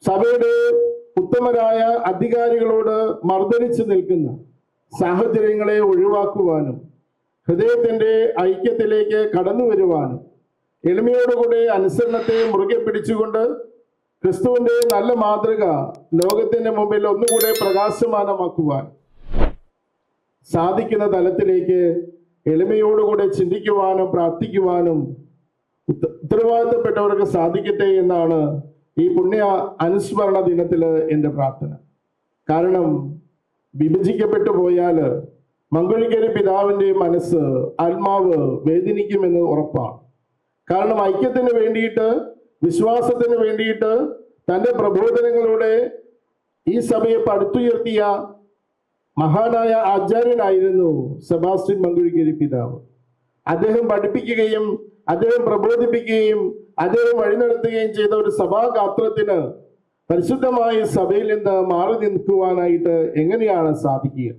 സഭയുടെ ഉത്തമരായ അധികാരികളോട് മർദ്ദനിച്ച് നിൽക്കുന്ന സാഹചര്യങ്ങളെ ഒഴിവാക്കുവാനും ഹൃദയത്തിന്റെ ഐക്യത്തിലേക്ക് കടന്നു വരുവാനും എളിമയോടുകൂടി അനുസരണത്തെ മുറുകെ പിടിച്ചുകൊണ്ട് ക്രിസ്തുവിന്റെ നല്ല മാതൃക ലോകത്തിന്റെ മുമ്പിൽ ഒന്നുകൂടെ പ്രകാശമാനമാക്കുവാൻ സാധിക്കുന്ന തലത്തിലേക്ക് എളിമയോടുകൂടെ ചിന്തിക്കുവാനും പ്രാർത്ഥിക്കുവാനും ഉത്തരവാദിത്തപ്പെട്ടവർക്ക് സാധിക്കട്ടെ എന്നാണ് ഈ പുണ്യ അനുസ്മരണ ദിനത്തില് എൻ്റെ പ്രാർത്ഥന. കാരണം വിഭജിക്കപ്പെട്ടു പോയാൽ മങ്കുഴിക്കരി പിതാവിൻ്റെ മനസ്സ്, ആത്മാവ് വേദനിക്കുമെന്ന് ഉറപ്പാണ്. കാരണം ഐക്യത്തിന് വേണ്ടിയിട്ട്, വിശ്വാസത്തിന് വേണ്ടിയിട്ട് തൻ്റെ പ്രബോധനങ്ങളുടെ ഈ സഭയെ പടുത്തുയർത്തിയ മഹാനായ ആചാര്യനായിരുന്നു സെബാസ്റ്റ്യൻ മങ്കുഴിക്കരി പിതാവ്. അദ്ദേഹം പഠിപ്പിക്കുകയും അദ്ദേഹം പ്രബോധിപ്പിക്കുകയും അദ്ദേഹം വഴി നടത്തുകയും ചെയ്ത ഒരു സഭാഗാത്രത്തിന് പരിശുദ്ധമായ സഭയിൽ നിന്ന് മാറി നിൽക്കുവാനായിട്ട് എങ്ങനെയാണ് സാധിക്കുക?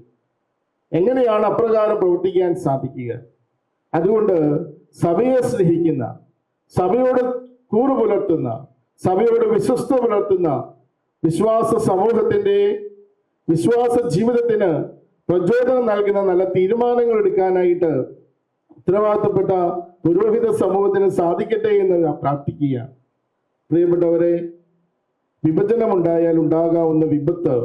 എങ്ങനെയാണ് അപ്രകാരം പ്രവർത്തിക്കാൻ സാധിക്കുക? അതുകൊണ്ട് സഭയെ സ്നേഹിക്കുന്ന, സഭയോട് കൂറു പുലർത്തുന്ന, സഭയോട് വിശ്വസ്ത പുലർത്തുന്ന വിശ്വാസ സമൂഹത്തിന്റെ വിശ്വാസ ജീവിതത്തിന് പ്രചോദനം നൽകുന്ന നല്ല തീരുമാനങ്ങൾ എടുക്കാനായിട്ട് ഉത്തരവാദിത്തപ്പെട്ട പുരോഹിത സമൂഹത്തിന് സാധിക്കട്ടെ എന്ന് പ്രാർത്ഥിക്കുക. പ്രിയപ്പെട്ടവരെ, വിഭജനമുണ്ടായാൽ ഉണ്ടാകാവുന്ന വിപത്ത്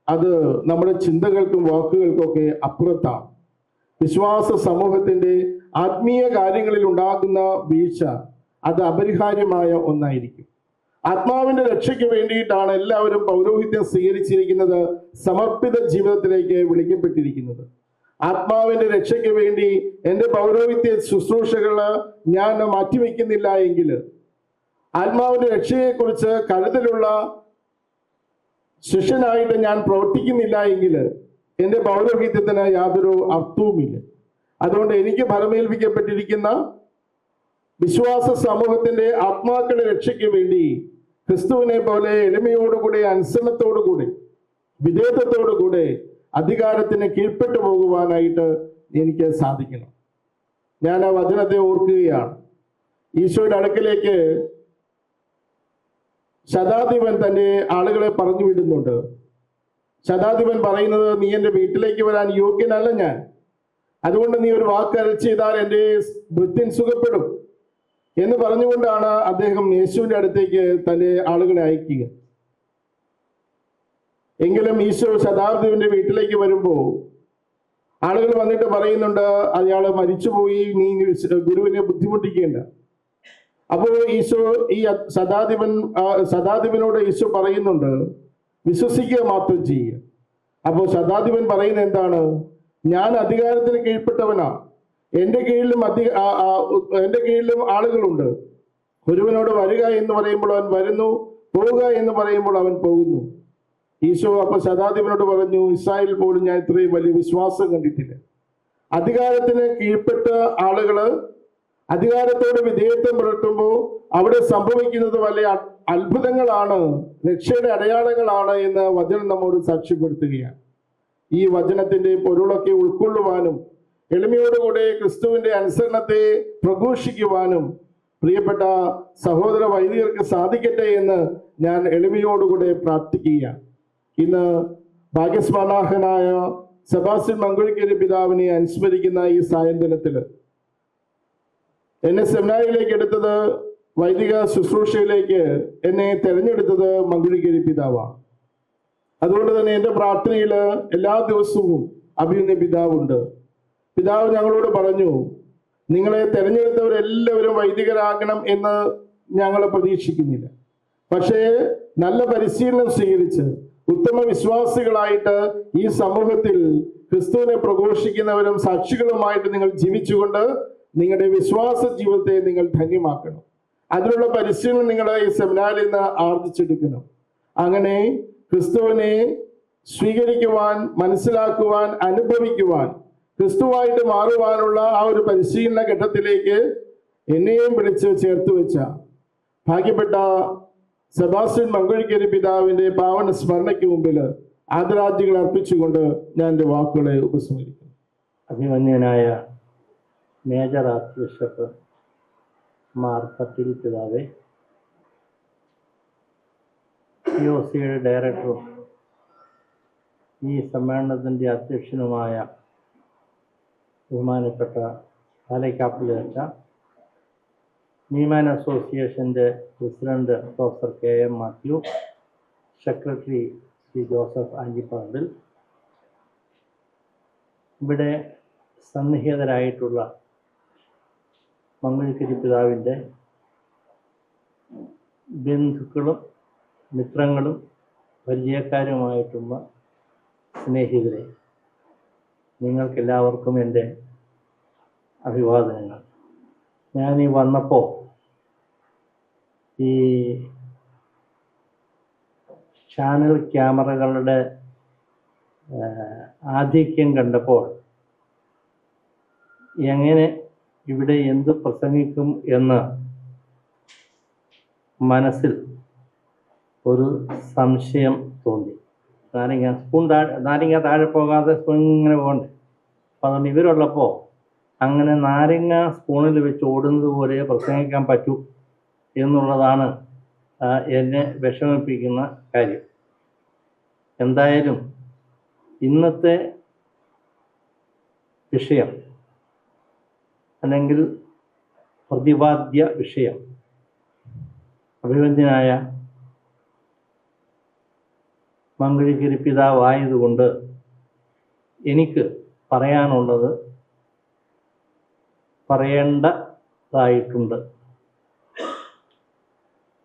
അത് നമ്മുടെ ചിന്തകൾക്കും വാക്കുകൾക്കും ഒക്കെ അപ്പുറത്താണ്. വിശ്വാസ സമൂഹത്തിന്റെ ആത്മീയ കാര്യങ്ങളിൽ ഉണ്ടാകുന്ന വീഴ്ച അത് അപരിഹാര്യമായ ഒന്നായിരിക്കും. ആത്മാവിന്റെ രക്ഷയ്ക്ക് വേണ്ടിയിട്ടാണ് എല്ലാവരും പൗരോഹിത്യം സ്വീകരിച്ചിരിക്കുന്നത്, സമർപ്പിത ജീവിതത്തിലേക്ക് വിളിക്കപ്പെട്ടിരിക്കുന്നത്. ആത്മാവിന്റെ രക്ഷയ്ക്ക് വേണ്ടി എൻ്റെ പൗരോഹിത്യ ശുശ്രൂഷകള് ഞാൻ മാറ്റിവെക്കുന്നില്ല എങ്കിൽ, ആത്മാവിന്റെ രക്ഷയെക്കുറിച്ച് കരുതലുള്ള ശിഷ്യനായിട്ട് ഞാൻ പ്രവർത്തിക്കുന്നില്ല എങ്കിൽ എൻ്റെ പൗരോഹിത്യത്തിന് യാതൊരു അർത്ഥവുമില്ല. അതുകൊണ്ട് എനിക്ക് ഫലമേൽപ്പിക്കപ്പെട്ടിരിക്കുന്ന വിശ്വാസ സമൂഹത്തിന്റെ ആത്മാക്കളുടെ രക്ഷയ്ക്ക് വേണ്ടി ക്രിസ്തുവിനെ പോലെ എളിമയോടുകൂടി, അനുസരണത്തോടുകൂടി, വിധേയത്വത്തോടുകൂടി അധികാരത്തിന് കീഴ്പ്പെട്ടു പോകുവാനായിട്ട് എനിക്ക് സാധിക്കണം. ഞാൻ ആ വചനത്തെ ഓർക്കുകയാണ്. ഈശോയുടെ അടുക്കലേക്ക് ശതാധിപൻ തന്റെ ആളുകളെ പറഞ്ഞു വിടുന്നുണ്ട്. ശതാധിപൻ പറയുന്നത്, നീ എൻ്റെ വീട്ടിലേക്ക് വരാൻ യോഗ്യനല്ല ഞാൻ, അതുകൊണ്ട് നീ ഒരു വാക്ക് അരുളി ചെയ്താൽ എൻ്റെ ഭൃത്യൻ സുഖപ്പെടും എന്ന് പറഞ്ഞുകൊണ്ടാണ് അദ്ദേഹം യേശുവിൻ്റെ അടുത്തേക്ക് തന്റെ ആളുകളെ അയക്കുക. എങ്കിലും ഈശോ ശതാധിപന്റെ വീട്ടിലേക്ക് വരുമ്പോൾ ആളുകൾ വന്നിട്ട് പറയുന്നുണ്ട്, അയാൾ മരിച്ചുപോയി, നീ ഗുരുവിനെ ബുദ്ധിമുട്ടിക്കേണ്ട. അപ്പോൾ ഈശോ ഈ ശതാധിപനോട് ഈശോ പറയുന്നുണ്ട്, വിശ്വസിക്കുക മാത്രം ചെയ്യുക. അപ്പോൾ ശതാധിപൻ പറയുന്നത് എന്താണ്? ഞാൻ അധികാരത്തിന് കീഴ്പ്പെട്ടവനാ, എൻ്റെ കീഴിലും ആളുകളുണ്ട്. ഒരുവനോട് വരിക എന്ന് പറയുമ്പോൾ അവൻ വരുന്നു, പോവുക എന്ന് പറയുമ്പോൾ അവൻ പോകുന്നു. ഈശോ അപ്പോൾ ശതാധിപനോട് പറഞ്ഞു, ഇസ്രായേൽ പോലും ഞാൻ ഇത്രയും വലിയ വിശ്വാസം കണ്ടിട്ടില്ല. അധികാരത്തിന് കീഴ്പ്പെട്ട ആളുകള് അധികാരത്തോട് വിധേയത്വം പുലർത്തുമ്പോൾ അവിടെ സംഭവിക്കുന്നത് വലിയ അത്ഭുതങ്ങളാണ്, രക്ഷയുടെ അടയാളങ്ങളാണ് എന്ന് വചനം നമ്മോട് സാക്ഷ്യപ്പെടുത്തുകയാണ്. ഈ വചനത്തിന്റെ പൊരുളൊക്കെ ഉൾക്കൊള്ളുവാനും എളിമയോടുകൂടെ ക്രിസ്തുവിന്റെ അനുസരണത്തെ പ്രഘോഷിക്കുവാനും പ്രിയപ്പെട്ട സഹോദര വൈദികർക്ക് സാധിക്കട്ടെ എന്ന് ഞാൻ എളിമയോടുകൂടെ പ്രാർത്ഥിക്കുകയാണ്. ഇന്ന് ഭാഗ്യസ്മരണാർഹനായ സെബാസ്റ്റ്യൻ മങ്കുഴിക്കരി പിതാവിനെ അനുസ്മരിക്കുന്ന ഈ സായന്തനത്തിൽ എന്നെ സെമിനാരിയിലേക്ക് എടുത്തത്, വൈദിക ശുശ്രൂഷയിലേക്ക് എന്നെ തെരഞ്ഞെടുത്തത് മങ്കുഴിക്കരി പിതാവാണ്. അതുകൊണ്ട് തന്നെ എൻ്റെ പ്രാർത്ഥനയിൽ എല്ലാ ദിവസവും അഭിനന്ദ പിതാവുണ്ട്. പിതാവ് ഞങ്ങളോട് പറഞ്ഞു, നിങ്ങളെ തെരഞ്ഞെടുത്തവരെല്ലാവരും വൈദികരാകണം എന്ന് ഞങ്ങൾ പ്രതീക്ഷിക്കുന്നില്ല. പക്ഷേ നല്ല പരിശീലനം സ്വീകരിച്ച് ഉത്തമ വിശ്വാസികളായിട്ട് ഈ സമൂഹത്തിൽ ക്രിസ്തുവിനെ പ്രഘോഷിക്കുന്നവരും സാക്ഷികളുമായിട്ട് നിങ്ങൾ ജീവിച്ചുകൊണ്ട് നിങ്ങളുടെ വിശ്വാസ ജീവിതത്തെ നിങ്ങൾ ധന്യമാക്കണം. അതിനുള്ള പരിശീലനം നിങ്ങൾ ഈ സെമിനാറിൽ നിന്ന് ആർജിച്ചെടുക്കണം. അങ്ങനെ ക്രിസ്തുവിനെ സ്വീകരിക്കുവാൻ, മനസ്സിലാക്കുവാൻ, അനുഭവിക്കുവാൻ, ക്രിസ്തുവായിട്ട് മാറുവാനുള്ള ആ ഒരു പരിശീലന ഘട്ടത്തിലേക്ക് എന്നെയും വിളിച്ച് ചേർത്ത് വെച്ച ഭാഗ്യപ്പെട്ട സെബാസ്റ്റ്യൻ മങ്കുഴിക്കരി പിതാവിന്റെ പാവന സ്മരണയ്ക്ക് മുമ്പിൽ ആദരാഞ്ജലികൾ അർപ്പിച്ചുകൊണ്ട് ഞാൻ എൻ്റെ വാക്കുകളെ ഉപസംഹരിക്കുന്നു. അഭിമന്യനായ major archbishop Mar Pattil പിതാവെ, POCയുടെ ഡയറക്ടറും ഈ സമ്മേളനത്തിൻ്റെ അധ്യക്ഷനുമായ ബഹുമാനപ്പെട്ട പാലക്കാപ്പിലച്ച, നീമാൻ അസോസിയേഷൻ്റെ president professor KM Mathew, secretary Shri Joseph Anchipparambil, ഇവിടെ സന്നിഹിതരായിട്ടുള്ള മങ്കുഴിക്കരി പിതാവിൻ്റെ ബന്ധുക്കളും മിത്രങ്ങളും പരിചയക്കാരുമായിട്ടുള്ള സ്നേഹിതരെ, നിങ്ങൾക്കെല്ലാവർക്കും എൻ്റെ അഭിവാദനങ്ങൾ. ഞാനീ വന്നപ്പോൾ ഈ ചാനൽ ക്യാമറകളുടെ ആധിക്യം കണ്ടപ്പോൾ എങ്ങനെ ഇവിടെ എന്ത് പ്രസംഗിക്കും എന്ന് മനസ്സിൽ ഒരു സംശയം തോന്നി. നാരങ്ങ താഴെ പോകാതെ സ്പൂൺ ഇങ്ങനെ പോകണ്ടേ. അപ്പം അതുകൊണ്ട് ഇവരുള്ളപ്പോൾ അങ്ങനെ നാരങ്ങ സ്പൂണിൽ വെച്ച് ഓടുന്നത് പോലെ പ്രസംഗിക്കാൻ പറ്റൂ എന്നുള്ളതാണ് എന്നെ വിഷമിപ്പിക്കുന്ന കാര്യം. എന്തായാലും ഇന്നത്തെ വിഷയം അല്ലെങ്കിൽ പ്രതിപാദ്യ വിഷയം അഭിവന്ദ്യനായ മങ്കുഴിക്കരി പിതാവായതുകൊണ്ട് എനിക്ക് പറയാനുള്ളത് പറയേണ്ടതായിട്ടുണ്ട്.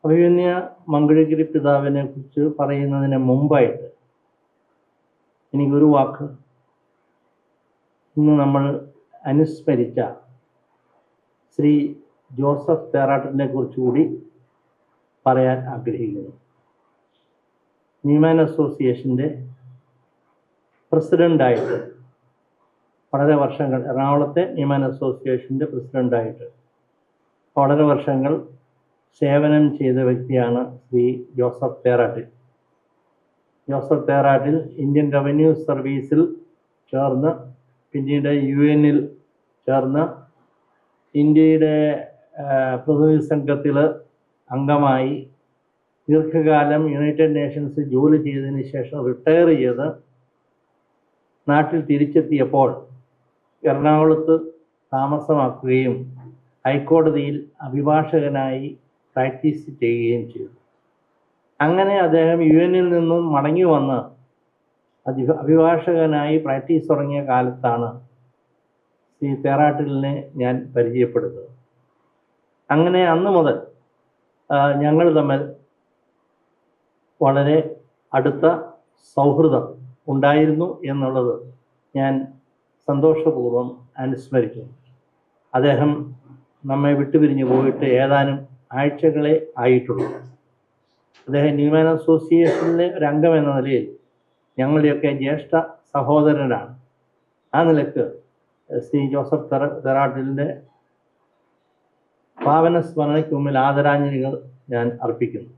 അഭിവന്യ മങ്കുഴിക്കരി പിതാവിനെ കുറിച്ച് പറയുന്നതിന് മുമ്പായിട്ട് എനിക്കൊരു വാക്ക് ഇന്ന് നമ്മൾ അനുസ്മരിച്ച ശ്രീ ജോസഫ് തേറാട്ടിനെ കുറിച്ചുകൂടി പറയാൻ ആഗ്രഹിക്കുന്നു. നീമാൻ അസോസിയേഷൻ്റെ പ്രസിഡൻ്റായിട്ട് വളരെ വർഷങ്ങൾ, എറണാകുളത്തെ നീമാൻ അസോസിയേഷൻ്റെ പ്രസിഡൻ്റായിട്ട് വളരെ വർഷങ്ങൾ സേവനം ചെയ്ത വ്യക്തിയാണ് Shri Joseph Therattil. Joseph Therattil Indian revenue സർവീസിൽ ചേർന്ന് പിന്നീട് UN ചേർന്ന് ഇന്ത്യയുടെ പ്രതിനിധി സംഘത്തിൽ അംഗമായി ദീർഘകാലം യുണൈറ്റഡ് നേഷൻസ് ജോലി ചെയ്തതിന് ശേഷം റിട്ടയർ ചെയ്ത് നാട്ടിൽ തിരിച്ചെത്തിയപ്പോൾ എറണാകുളത്ത് താമസമാക്കുകയും ഹൈക്കോടതിയിൽ അഭിഭാഷകനായി പ്രാക്ടീസ് ചെയ്യുകയും ചെയ്തു. അങ്ങനെ അദ്ദേഹം UN നിന്നും മടങ്ങി വന്ന് അഭിഭാഷകനായി പ്രാക്ടീസ് തുടങ്ങിയ കാലത്താണ് ശ്രീ തേറാട്ടിലിനെ ഞാൻ പരിചയപ്പെടുന്നത്. അങ്ങനെ അന്ന് മുതൽ ഞങ്ങൾ തമ്മിൽ വളരെ അടുത്ത സൗഹൃദം ഉണ്ടായിരുന്നു എന്നുള്ളത് ഞാൻ സന്തോഷപൂർവ്വം അനുസ്മരിക്കുന്നു. അദ്ദേഹം നമ്മെ വിട്ടുപിരിഞ്ഞു പോയിട്ട് ഏതാനും ആഴ്ചകളെ ആയിട്ടുള്ളൂ. അദ്ദേഹം ന്യൂമാൻ അസോസിയേഷനിലെ ഒരു അംഗം എന്ന നിലയിൽ ഞങ്ങളുടെയൊക്കെ ജ്യേഷ്ഠ സഹോദരനാണ്. ആ നിലക്ക് ശ്രീ ജോസഫ് തെറാട്ടിലിൻ്റെ പാവന സ്മരണയ്ക്ക് മുമ്പിൽ ആദരാഞ്ജലികൾ ഞാൻ അർപ്പിക്കുന്നു.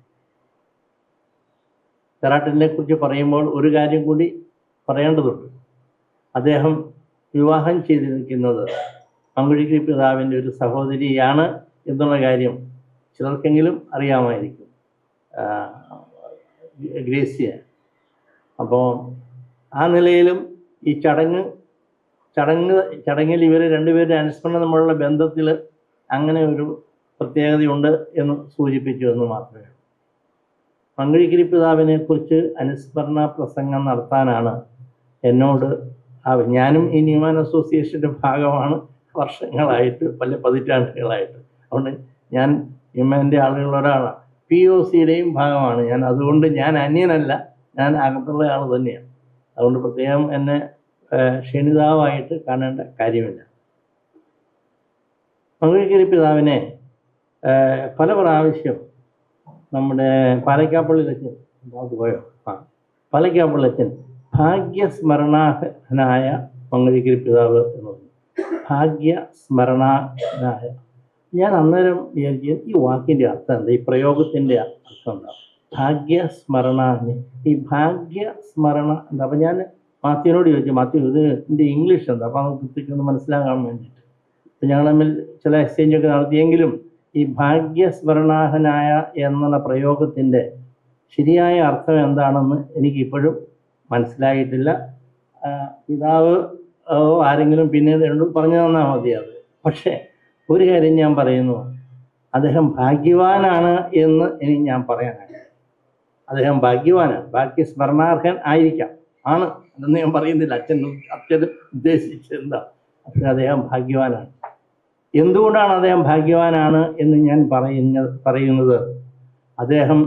തെറാട്ടിലിനെ കുറിച്ച് പറയുമ്പോൾ ഒരു കാര്യം കൂടി പറയേണ്ടതുണ്ട്. അദ്ദേഹം വിവാഹം ചെയ്തിരിക്കുന്നത് മങ്കുഴിക്കുരി പിതാവിൻ്റെ ഒരു സഹോദരിയാണ് എന്നുള്ള കാര്യം ചിലർക്കെങ്കിലും അറിയാമായിരിക്കും, ഗ്രേസിയ. അപ്പോൾ ആ നിലയിലും ഈ ചടങ്ങിൽ ഇവർ രണ്ടുപേരുടെ അനുസ്മരണം തമ്മിലുള്ള ബന്ധത്തിൽ അങ്ങനെ ഒരു പ്രത്യേകതയുണ്ട് എന്ന് സൂചിപ്പിച്ചു എന്ന് മാത്രമേ ഉള്ളൂ. മങ്കുഴിക്കുരി പിതാവിനെ കുറിച്ച് അനുസ്മരണ പ്രസംഗം നടത്താനാണ് എന്നോട് ഞാനും ഈ ന്യൂമാൻ അസോസിയേഷൻ്റെ ഭാഗമാണ് വർഷങ്ങളായിട്ട്, പല പതിറ്റാണ്ടുകളായിട്ട്. അതുകൊണ്ട് ഞാൻ ന്യൂമാൻ്റെ ആളുകളൊരാളാണ്, POCയുടെയും ഭാഗമാണ് ഞാൻ. അതുകൊണ്ട് ഞാൻ അന്യനല്ല, ഞാൻ അകത്തുള്ള ആൾ തന്നെയാണ്. അതുകൊണ്ട് പ്രത്യേകം എന്നെ ക്ഷണിതാവായിട്ട് കാണേണ്ട കാര്യമില്ല. മങ്കുഴിക്കുരി പിതാവിനെ പല പ്രാവശ്യം നമ്മുടെ പാലക്കാപ്പള്ളിയിലച്ഛൻ പാലക്കാപ്പള്ളിയച്ഛൻ ഭാഗ്യസ്മരണാഹനായ മങ്കുഴിക്കുരി പിതാവ് എന്ന് പറഞ്ഞു. ഭാഗ്യസ്മരണാഹനായ. ഞാൻ അന്നേരം വിചാരിച്ചു ഈ വാക്കിൻ്റെ അർത്ഥം എന്താ, ഈ പ്രയോഗത്തിൻ്റെ അർത്ഥം എന്താ? ഭാഗ്യസ്മരണാഹനി, ഈ ഭാഗ്യസ്മരണ എന്താ? അപ്പം ഞാൻ മാത്യുവിനോട് ചോദിച്ചു, മാത്യു ഇതിൻ്റെ ഇംഗ്ലീഷ് എന്താ? അപ്പം നമുക്ക് കൃത്യമായിട്ട് മനസ്സിലാകാൻ വേണ്ടിയിട്ട് അപ്പം ഞങ്ങൾ തമ്മിൽ ചില എക്സ്ചേഞ്ചൊക്കെ നടത്തിയെങ്കിലും ഈ ഭാഗ്യസ്മരണാഹനായ എന്നുള്ള പ്രയോഗത്തിൻ്റെ ശരിയായ അർത്ഥം എന്താണെന്ന് എനിക്കിപ്പോഴും മനസ്സിലായിട്ടില്ല. പിതാവ് ആരെങ്കിലും പിന്നീട് പറഞ്ഞു തന്നാൽ മതി അത്. പക്ഷേ ഒരു കാര്യം ഞാൻ പറയുന്നു, അദ്ദേഹം ഭാഗ്യവാനാണ് എന്ന് എനിക്ക് ഞാൻ പറയാനാണ്. അദ്ദേഹം ഭാഗ്യവാനാണ്, ഭാഗ്യസ്മരണാർഹൻ ആയിരിക്കാം, ആണ് എന്ന് ഞാൻ പറയുന്നില്ല. അച്ഛൻ ഉദ്ദേശിച്ചെന്താ, പക്ഷെ അദ്ദേഹം ഭാഗ്യവാനാണ്. എന്തുകൊണ്ടാണ് അദ്ദേഹം ഭാഗ്യവാനാണ് എന്ന് ഞാൻ പറയുന്നത് അദ്ദേഹം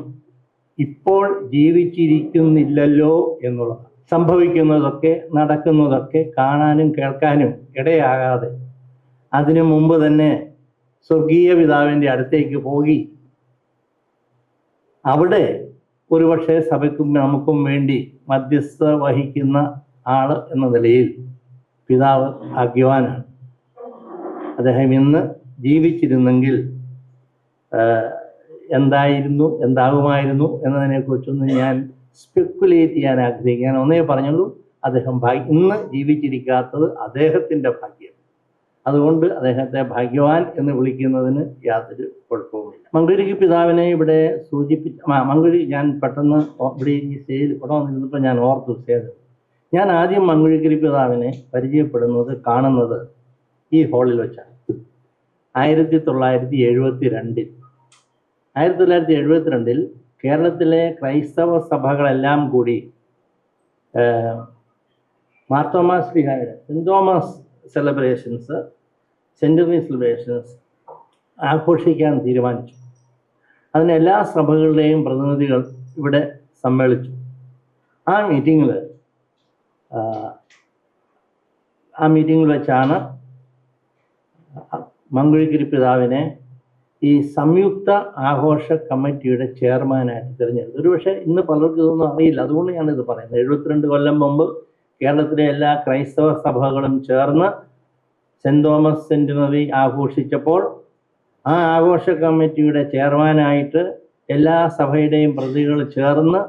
ഇപ്പോൾ ജീവിച്ചിരിക്കുന്നില്ലല്ലോ എന്നുള്ളതാണ്. സംഭവിക്കുന്നതൊക്കെ നടക്കുന്നതൊക്കെ കാണാനും കേൾക്കാനും ഇടയാകാതെ അതിനു മുമ്പ് തന്നെ സ്വർഗീയ പിതാവിൻ്റെ അടുത്തേക്ക് പോയി അവിടെ ഒരുപക്ഷെ സഭയ്ക്കും നമുക്കും വേണ്ടി മധ്യസ്ഥത വഹിക്കുന്ന ആൾ എന്ന നിലയിൽ പിതാവ് ഭാഗ്യവാനാണ്. അദ്ദേഹം ഇന്ന് ജീവിച്ചിരുന്നെങ്കിൽ എന്തായിരുന്നു, എന്താകുമായിരുന്നു എന്നതിനെക്കുറിച്ചൊന്നും ഞാൻ സ്പെക്കുലേറ്റ് ചെയ്യാൻ ആഗ്രഹിക്കുക. ഞാൻ ഒന്നേ പറഞ്ഞുള്ളൂ, അദ്ദേഹം ഇന്ന് ജീവിച്ചിരിക്കാത്തത് അദ്ദേഹത്തിൻ്റെ ഭാഗ്യം. അതുകൊണ്ട് അദ്ദേഹത്തെ ഭാഗ്യവാൻ എന്ന് വിളിക്കുന്നതിന് യാതൊരു കുഴപ്പവുമില്ല. മങ്കുഴിക്കുരി പിതാവിനെ ഇവിടെ ഞാൻ പെട്ടെന്ന് ഇവിടെ ഈ സ്റ്റേജിൽ ഇവിടെ വന്നിരുന്നപ്പോൾ ഞാൻ ഓർത്തു ഞാൻ ആദ്യം മങ്കുഴിക്കുരി പിതാവിനെ പരിചയപ്പെടുന്നത്, കാണുന്നത് ഈ ഹാളിൽ വെച്ചാണ്. 1972 1972 കേരളത്തിലെ ക്രൈസ്തവ സഭകളെല്ലാം കൂടി മാർത്തോമാ ശ്ലീഹായുടെ saint Thomas celebrations, centenary celebrations ആഘോഷിക്കാൻ തീരുമാനിച്ചു. അതിന് എല്ലാ സഭകളുടെയും പ്രതിനിധികൾ ഇവിടെ സമ്മേളിച്ചു. ആ മീറ്റിങ്ങിൽ വെച്ചാണ് മങ്കുഴിക്കുരി പിതാവിനെ ഈ സംയുക്ത ആഘോഷ കമ്മിറ്റിയുടെ ചെയർമാനായിട്ട് തിരഞ്ഞെടുത്തു. ഒരുപക്ഷെ ഇന്ന് പലർക്കും ഇതൊന്നും അറിയില്ല, അതുകൊണ്ട് ഞാനിത് പറയുന്നത്. 72 കൊല്ലം മുമ്പ് കേരളത്തിലെ എല്ലാ ക്രൈസ്തവ സഭകളും ചേർന്ന് സെൻറ് തോമസ് സെൻറ്റിനറി ആഘോഷിച്ചപ്പോൾ ആ ആഘോഷ കമ്മിറ്റിയുടെ ചെയർമാനായിട്ട് എല്ലാ സഭയുടെയും പ്രതികൾ ചേർന്ന്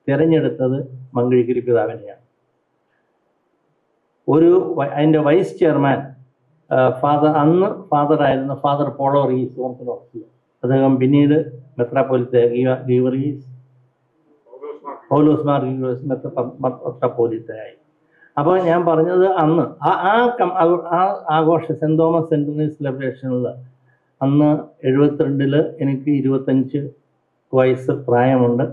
തിരഞ്ഞെടുത്തത് മങ്കുഴിക്കുരി പിതാവിനെയാണ്. അതിൻ്റെ വൈസ് ചെയർമാൻ അന്ന് ഫാദറായിരുന്ന ഫാദർ പോളോറീസ് ഓർത്തഡോക്സ്. അദ്ദേഹം പിന്നീട് മെത്രാപ്പൊലീത്ത പൗലോസ് മാർ ഗീവർഗീസ് മെത്രാപ്പൊലീത്തയായി. അപ്പോൾ ഞാൻ പറഞ്ഞത് അന്ന് ആ ആഘോഷ സെൻറ് തോമസ് സെൻറ്ററി സെലിബ്രേഷനിൽ അന്ന് 72 എനിക്ക് 25 വയസ്സ് പ്രായമുണ്ട്.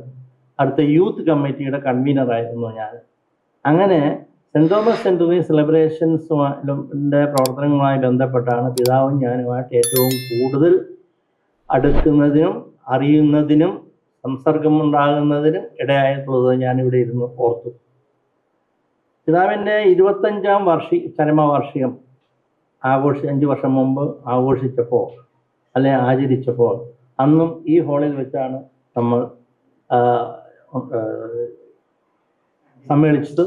അടുത്ത യൂത്ത് കമ്മിറ്റിയുടെ കൺവീനറായിരുന്നു ഞാൻ. അങ്ങനെ സെൻറ് തോമസ് സെൻറ്ററി സെലിബ്രേഷൻസിൻ്റെ പ്രവർത്തനങ്ങളുമായി ബന്ധപ്പെട്ടാണ് പിതാവും ഞാനുമായിട്ട് ഏറ്റവും കൂടുതൽ അടുക്കുന്നതിനും അറിയുന്നതിനും സംസർഗമുണ്ടാകുന്നതിനും ഇടയായിട്ടുള്ളത് ഞാനിവിടെ ഇരുന്ന് ഓർത്തു. പിതാവിൻ്റെ 25ാം ചരമവാർഷികം 5 വർഷം മുമ്പ് ആഘോഷിച്ചപ്പോൾ ആചരിച്ചപ്പോൾ അന്നും ഈ ഹാളിൽ വെച്ചാണ് നമ്മൾ സമ്മേളിച്ചത്.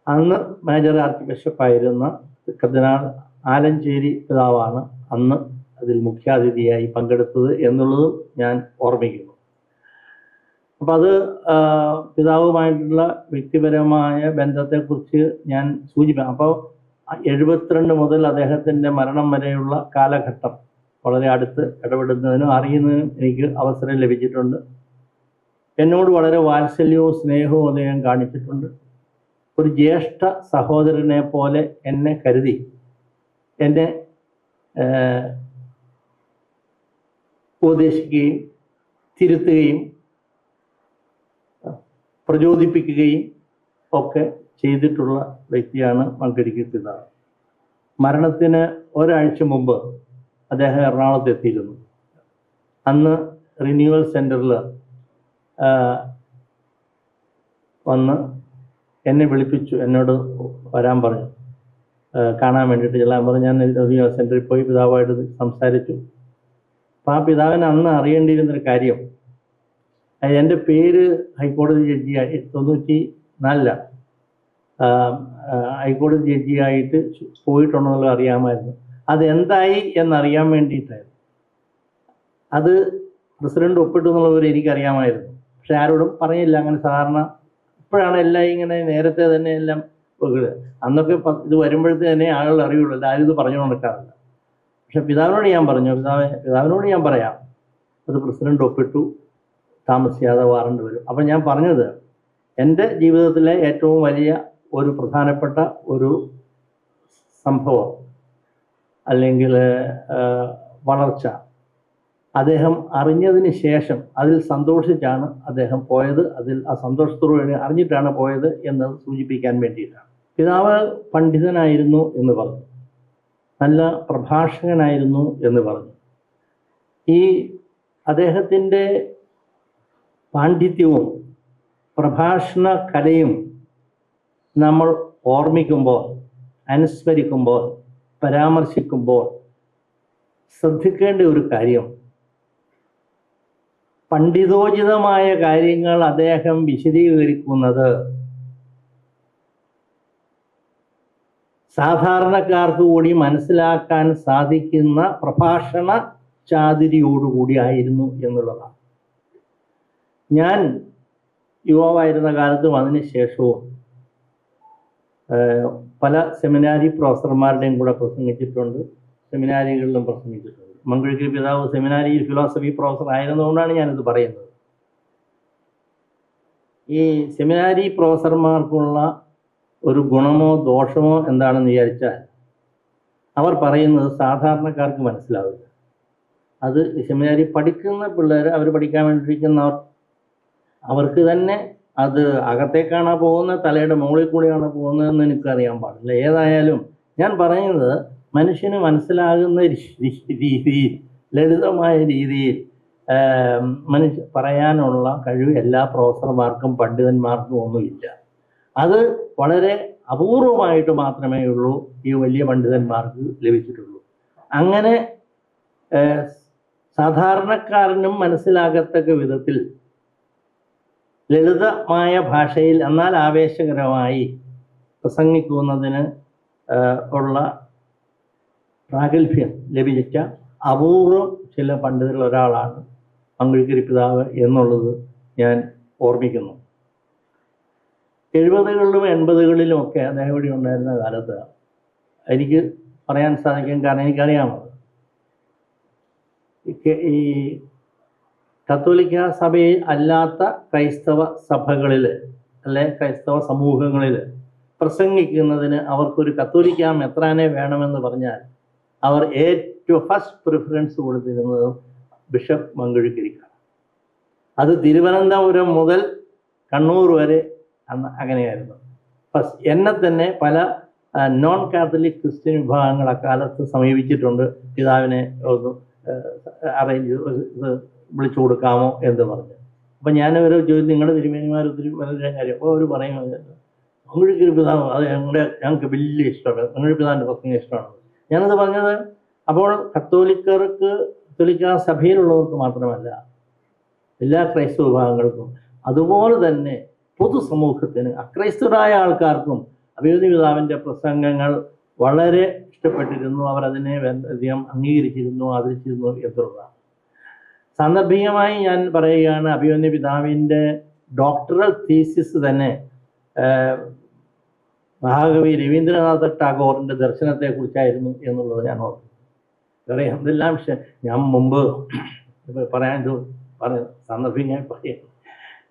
അന്ന് മേജർ ആർച്ച് ബിഷപ്പായിരുന്ന കർദിനാൾ ആലഞ്ചേരി പിതാവാണ് അന്ന് അതിൽ മുഖ്യാതിഥിയായി പങ്കെടുത്തത് എന്നുള്ളതും ഞാൻ ഓർമ്മിക്കുന്നു. അപ്പം അത് പിതാവുമായിട്ടുള്ള വ്യക്തിപരമായ ബന്ധത്തെക്കുറിച്ച് ഞാൻ സൂചിപ്പിക്കാം. അപ്പോൾ 72 മുതൽ അദ്ദേഹത്തിൻ്റെ മരണം വരെയുള്ള കാലഘട്ടം വളരെ അടുത്ത് ഇടപെടുന്നതിനും അറിയുന്നതിനും എനിക്ക് അവസരം ലഭിച്ചിട്ടുണ്ട്. എന്നോട് വളരെ വാത്സല്യവും സ്നേഹവും അദ്ദേഹം കാണിച്ചിട്ടുണ്ട്. ഒരു ജ്യേഷ്ഠ സഹോദരനെ പോലെ എന്നെ കരുതി എന്നെ ഉപദേശിക്കുകയും തിരുത്തുകയും പ്രചോദിപ്പിക്കുകയും ഒക്കെ ചെയ്തിട്ടുള്ള വ്യക്തിയാണ് മങ്കടിക്ക് പിതാവ്. മരണത്തിന് ഒരാഴ്ച മുമ്പ് അദ്ദേഹം എറണാകുളത്ത് എത്തിയിരുന്നു. അന്ന് റിന്യൂവൽ സെൻറ്ററിൽ വന്ന് എന്നെ വിളിപ്പിച്ചു, എന്നോട് വരാൻ പറഞ്ഞു, കാണാൻ വേണ്ടിയിട്ട് ചെല്ലാൻ പറഞ്ഞു. ഞാൻ റിന്യൂവൽ സെൻറ്ററിൽ പോയി പിതാവായിട്ട് സംസാരിച്ചു. അപ്പം ആ പിതാവിന് അന്ന് അറിയേണ്ടിയിരുന്നൊരു കാര്യം, എൻ്റെ പേര് ഹൈക്കോടതി ജഡ്ജിയായി 94 ഹൈക്കോടതി ജഡ്ജിയായിട്ട് പോയിട്ടുണ്ടെന്നുള്ളത് അറിയാമായിരുന്നു. അതെന്തായി എന്നറിയാൻ വേണ്ടിയിട്ടായിരുന്നു. അത് പ്രസിഡന്റ് ഒപ്പിട്ടു എന്നുള്ളവർ എനിക്കറിയാമായിരുന്നു, പക്ഷെ ആരോടും പറഞ്ഞില്ല. അങ്ങനെ സാധാരണ ഇപ്പോഴാണ് എല്ലാം ഇങ്ങനെ നേരത്തെ തന്നെ എല്ലാം അന്നൊക്കെ ഇത് വരുമ്പോഴത്തേ തന്നെ ആളുകൾ അറിയുള്ളൂ, ആരും ഇത് പറഞ്ഞു നടക്കാറില്ല. പക്ഷെ പിതാവിനോട് ഞാൻ പറഞ്ഞു, പിതാവിനോട് ഞാൻ പറയാം, അത് പ്രസിഡന്റ് ഒപ്പിട്ടു, താമസിയാതെ വാറണ്ട് വരും. അപ്പം ഞാൻ പറഞ്ഞത് എൻ്റെ ജീവിതത്തിലെ ഏറ്റവും വലിയ ഒരു പ്രധാനപ്പെട്ട ഒരു സംഭവം അല്ലെങ്കിൽ വളർച്ച അദ്ദേഹം അറിഞ്ഞതിന് ശേഷം അതിൽ സന്തോഷിച്ചാണ് അദ്ദേഹം പോയത്, അതിൽ ആ സന്തോഷത്തോടുകൂടി അറിഞ്ഞിട്ടാണ് പോയത് എന്നത് സൂചിപ്പിക്കാൻ വേണ്ടിയിട്ടാണ്. പിതാവ് പണ്ഡിതനായിരുന്നു എന്ന് പറഞ്ഞു, നല്ല പ്രഭാഷകനായിരുന്നു എന്ന് പറഞ്ഞു. ഈ അദ്ദേഹത്തിൻ്റെ പാണ്ഡിത്യവും പ്രഭാഷണ കലയും നമ്മൾ ഓർമ്മിക്കുമ്പോൾ, അനുസ്മരിക്കുമ്പോൾ, പരാമർശിക്കുമ്പോൾ ശ്രദ്ധിക്കേണ്ട ഒരു കാര്യം, പണ്ഡിതോചിതമായ കാര്യങ്ങൾ അദ്ദേഹം വിശദീകരിക്കുന്നത് സാധാരണക്കാർക്ക് കൂടി മനസ്സിലാക്കാൻ സാധിക്കുന്ന പ്രഭാഷണ ചാതുരിയോടുകൂടി ആയിരുന്നു എന്നുള്ളതാണ്. ഞാൻ യുവാവായിരുന്ന കാലത്തും അതിന് ശേഷവും പല സെമിനാരി പ്രൊഫസർമാരുടെയും കൂടെ പ്രസംഗിച്ചിട്ടുണ്ട്, സെമിനാരികളിലും പ്രസംഗിച്ചിട്ടുണ്ട്. മങ്കഴിക്കൽ പിതാവ് സെമിനാരിയിൽ ഫിലോസഫി പ്രൊഫസർ ആയിരുന്നുകൊണ്ടാണ് ഞാനിത് പറയുന്നത്. ഈ സെമിനാരി പ്രൊഫസർമാർക്കുള്ള ഒരു ഗുണമോ ദോഷമോ എന്താണെന്ന് വിചാരിച്ചാൽ അവർ പറയുന്നത് സാധാരണക്കാർക്ക് മനസ്സിലാവില്ല. അത് സെമിനാരി പഠിക്കുന്ന പിള്ളേർ, അവർ പഠിക്കാൻ വേണ്ടിയിരിക്കുന്നവർ, അവർക്ക് തന്നെ അത് അകത്തേക്കാണോ പോകുന്നത്, തലയുടെ മുകളിൽ കൂടിയാണോ പോകുന്നതെന്ന് എനിക്കറിയാൻ പാടില്ല. ഏതായാലും ഞാൻ പറയുന്നത് മനുഷ്യന് മനസ്സിലാകുന്ന രീതിയിൽ, ലളിതമായ രീതിയിൽ പറയാനുള്ള കഴിവ് എല്ലാ പ്രൊഫസർമാർക്കും പണ്ഡിതന്മാർക്കും ഒന്നുമില്ല. അത് വളരെ അപൂർവമായിട്ട് മാത്രമേ ഉള്ളൂ ഈ വലിയ പണ്ഡിതന്മാർക്ക് ലഭിച്ചിട്ടുള്ളൂ. അങ്ങനെ സാധാരണക്കാരനും മനസ്സിലാകത്തക്ക വിധത്തിൽ ലളിതമായ ഭാഷയിൽ എന്നാൽ ആവേശകരമായി പ്രസംഗിക്കുന്നതിന് ഉള്ള പ്രാഗൽഭ്യം ലഭിച്ച അപൂർവം ചില പണ്ഡിതരിൽ ഒരാളാണ് മങ്കഴിക്കൽ പിതാവ് എന്നുള്ളത് ഞാൻ ഓർമ്മിക്കുന്നു. 70കളിലും 80കളിലും ഒക്കെ അദ്ദേഹം ഇവിടെ ഉണ്ടായിരുന്ന കാലത്ത് എനിക്ക് പറയാൻ സാധിക്കും, കാരണം എനിക്കറിയാമത് ഈ കത്തോലിക്ക സഭയിൽ അല്ലാത്ത ക്രൈസ്തവ സഭകളിൽ അല്ലെ ക്രൈസ്തവ സമൂഹങ്ങളിൽ പ്രസംഗിക്കുന്നതിന് അവർക്കൊരു കത്തോലിക്ക മെത്രാനെ വേണമെന്ന് പറഞ്ഞാൽ അവർ ഏറ്റവും ഫസ്റ്റ് പ്രിഫറൻസ് കൊടുത്തിരുന്നത് ബിഷപ്പ് മങ്കഴിക്കരിക്കാണ്. അത് തിരുവനന്തപുരം മുതൽ കണ്ണൂർ വരെ അന്ന് അങ്ങനെയായിരുന്നു. എന്നെ തന്നെ പല നോൺ കാത്തലിക് ക്രിസ്ത്യൻ വിഭാഗങ്ങൾ അക്കാലത്ത് സമീപിച്ചിട്ടുണ്ട് പിതാവിനെ ഒന്ന് അറേഞ്ച് ഇത് വിളിച്ചു കൊടുക്കാമോ എന്ന് പറഞ്ഞു. അപ്പം ഞാനവർ ചോദിച്ചു നിങ്ങളുടെ തിരുമേനിമാർ ഒത്തിരി വളരെ കാര്യം. അപ്പോൾ അവർ പറയും മങ്കുഴിക്കരി പിതാവ് അത് ഞങ്ങൾക്ക് വലിയ ഇഷ്ടമാണ്, മങ്കുഴി പിതാവിൻ്റെ പ്രസംഗം ഇഷ്ടമാണ്. ഞാനത് പറഞ്ഞത് അപ്പോൾ കത്തോലിക്ക സഭയിലുള്ളവർക്ക് മാത്രമല്ല, എല്ലാ ക്രൈസ്തവ വിഭാഗങ്ങൾക്കും അതുപോലെ തന്നെ പൊതുസമൂഹത്തിന് അക്രൈസ്തവരായ ആൾക്കാർക്കും അഭിമന്യ പിതാവിൻ്റെ പ്രസംഗങ്ങൾ വളരെ ഇഷ്ടപ്പെട്ടിരുന്നു. അവരതിനെ അധികം അംഗീകരിച്ചിരുന്നു, ആദരിച്ചിരുന്നു എന്നുള്ളതാണ്. സാന്ദർഭികമായി ഞാൻ പറയുകയാണ്, അഭിമന്യ പിതാവിൻ്റെ ഡോക്ടറൽ തീസിസ് തന്നെ മഹാകവി രവീന്ദ്രനാഥ ടാഗോറിൻ്റെ ദർശനത്തെക്കുറിച്ചായിരുന്നു എന്നുള്ളത് ഞാൻ ഓർത്തു. വേറെ എന്തെല്ലാം ഞാൻ മുമ്പ് പറയാൻ സാന്ദർഭികമായി പറയാം.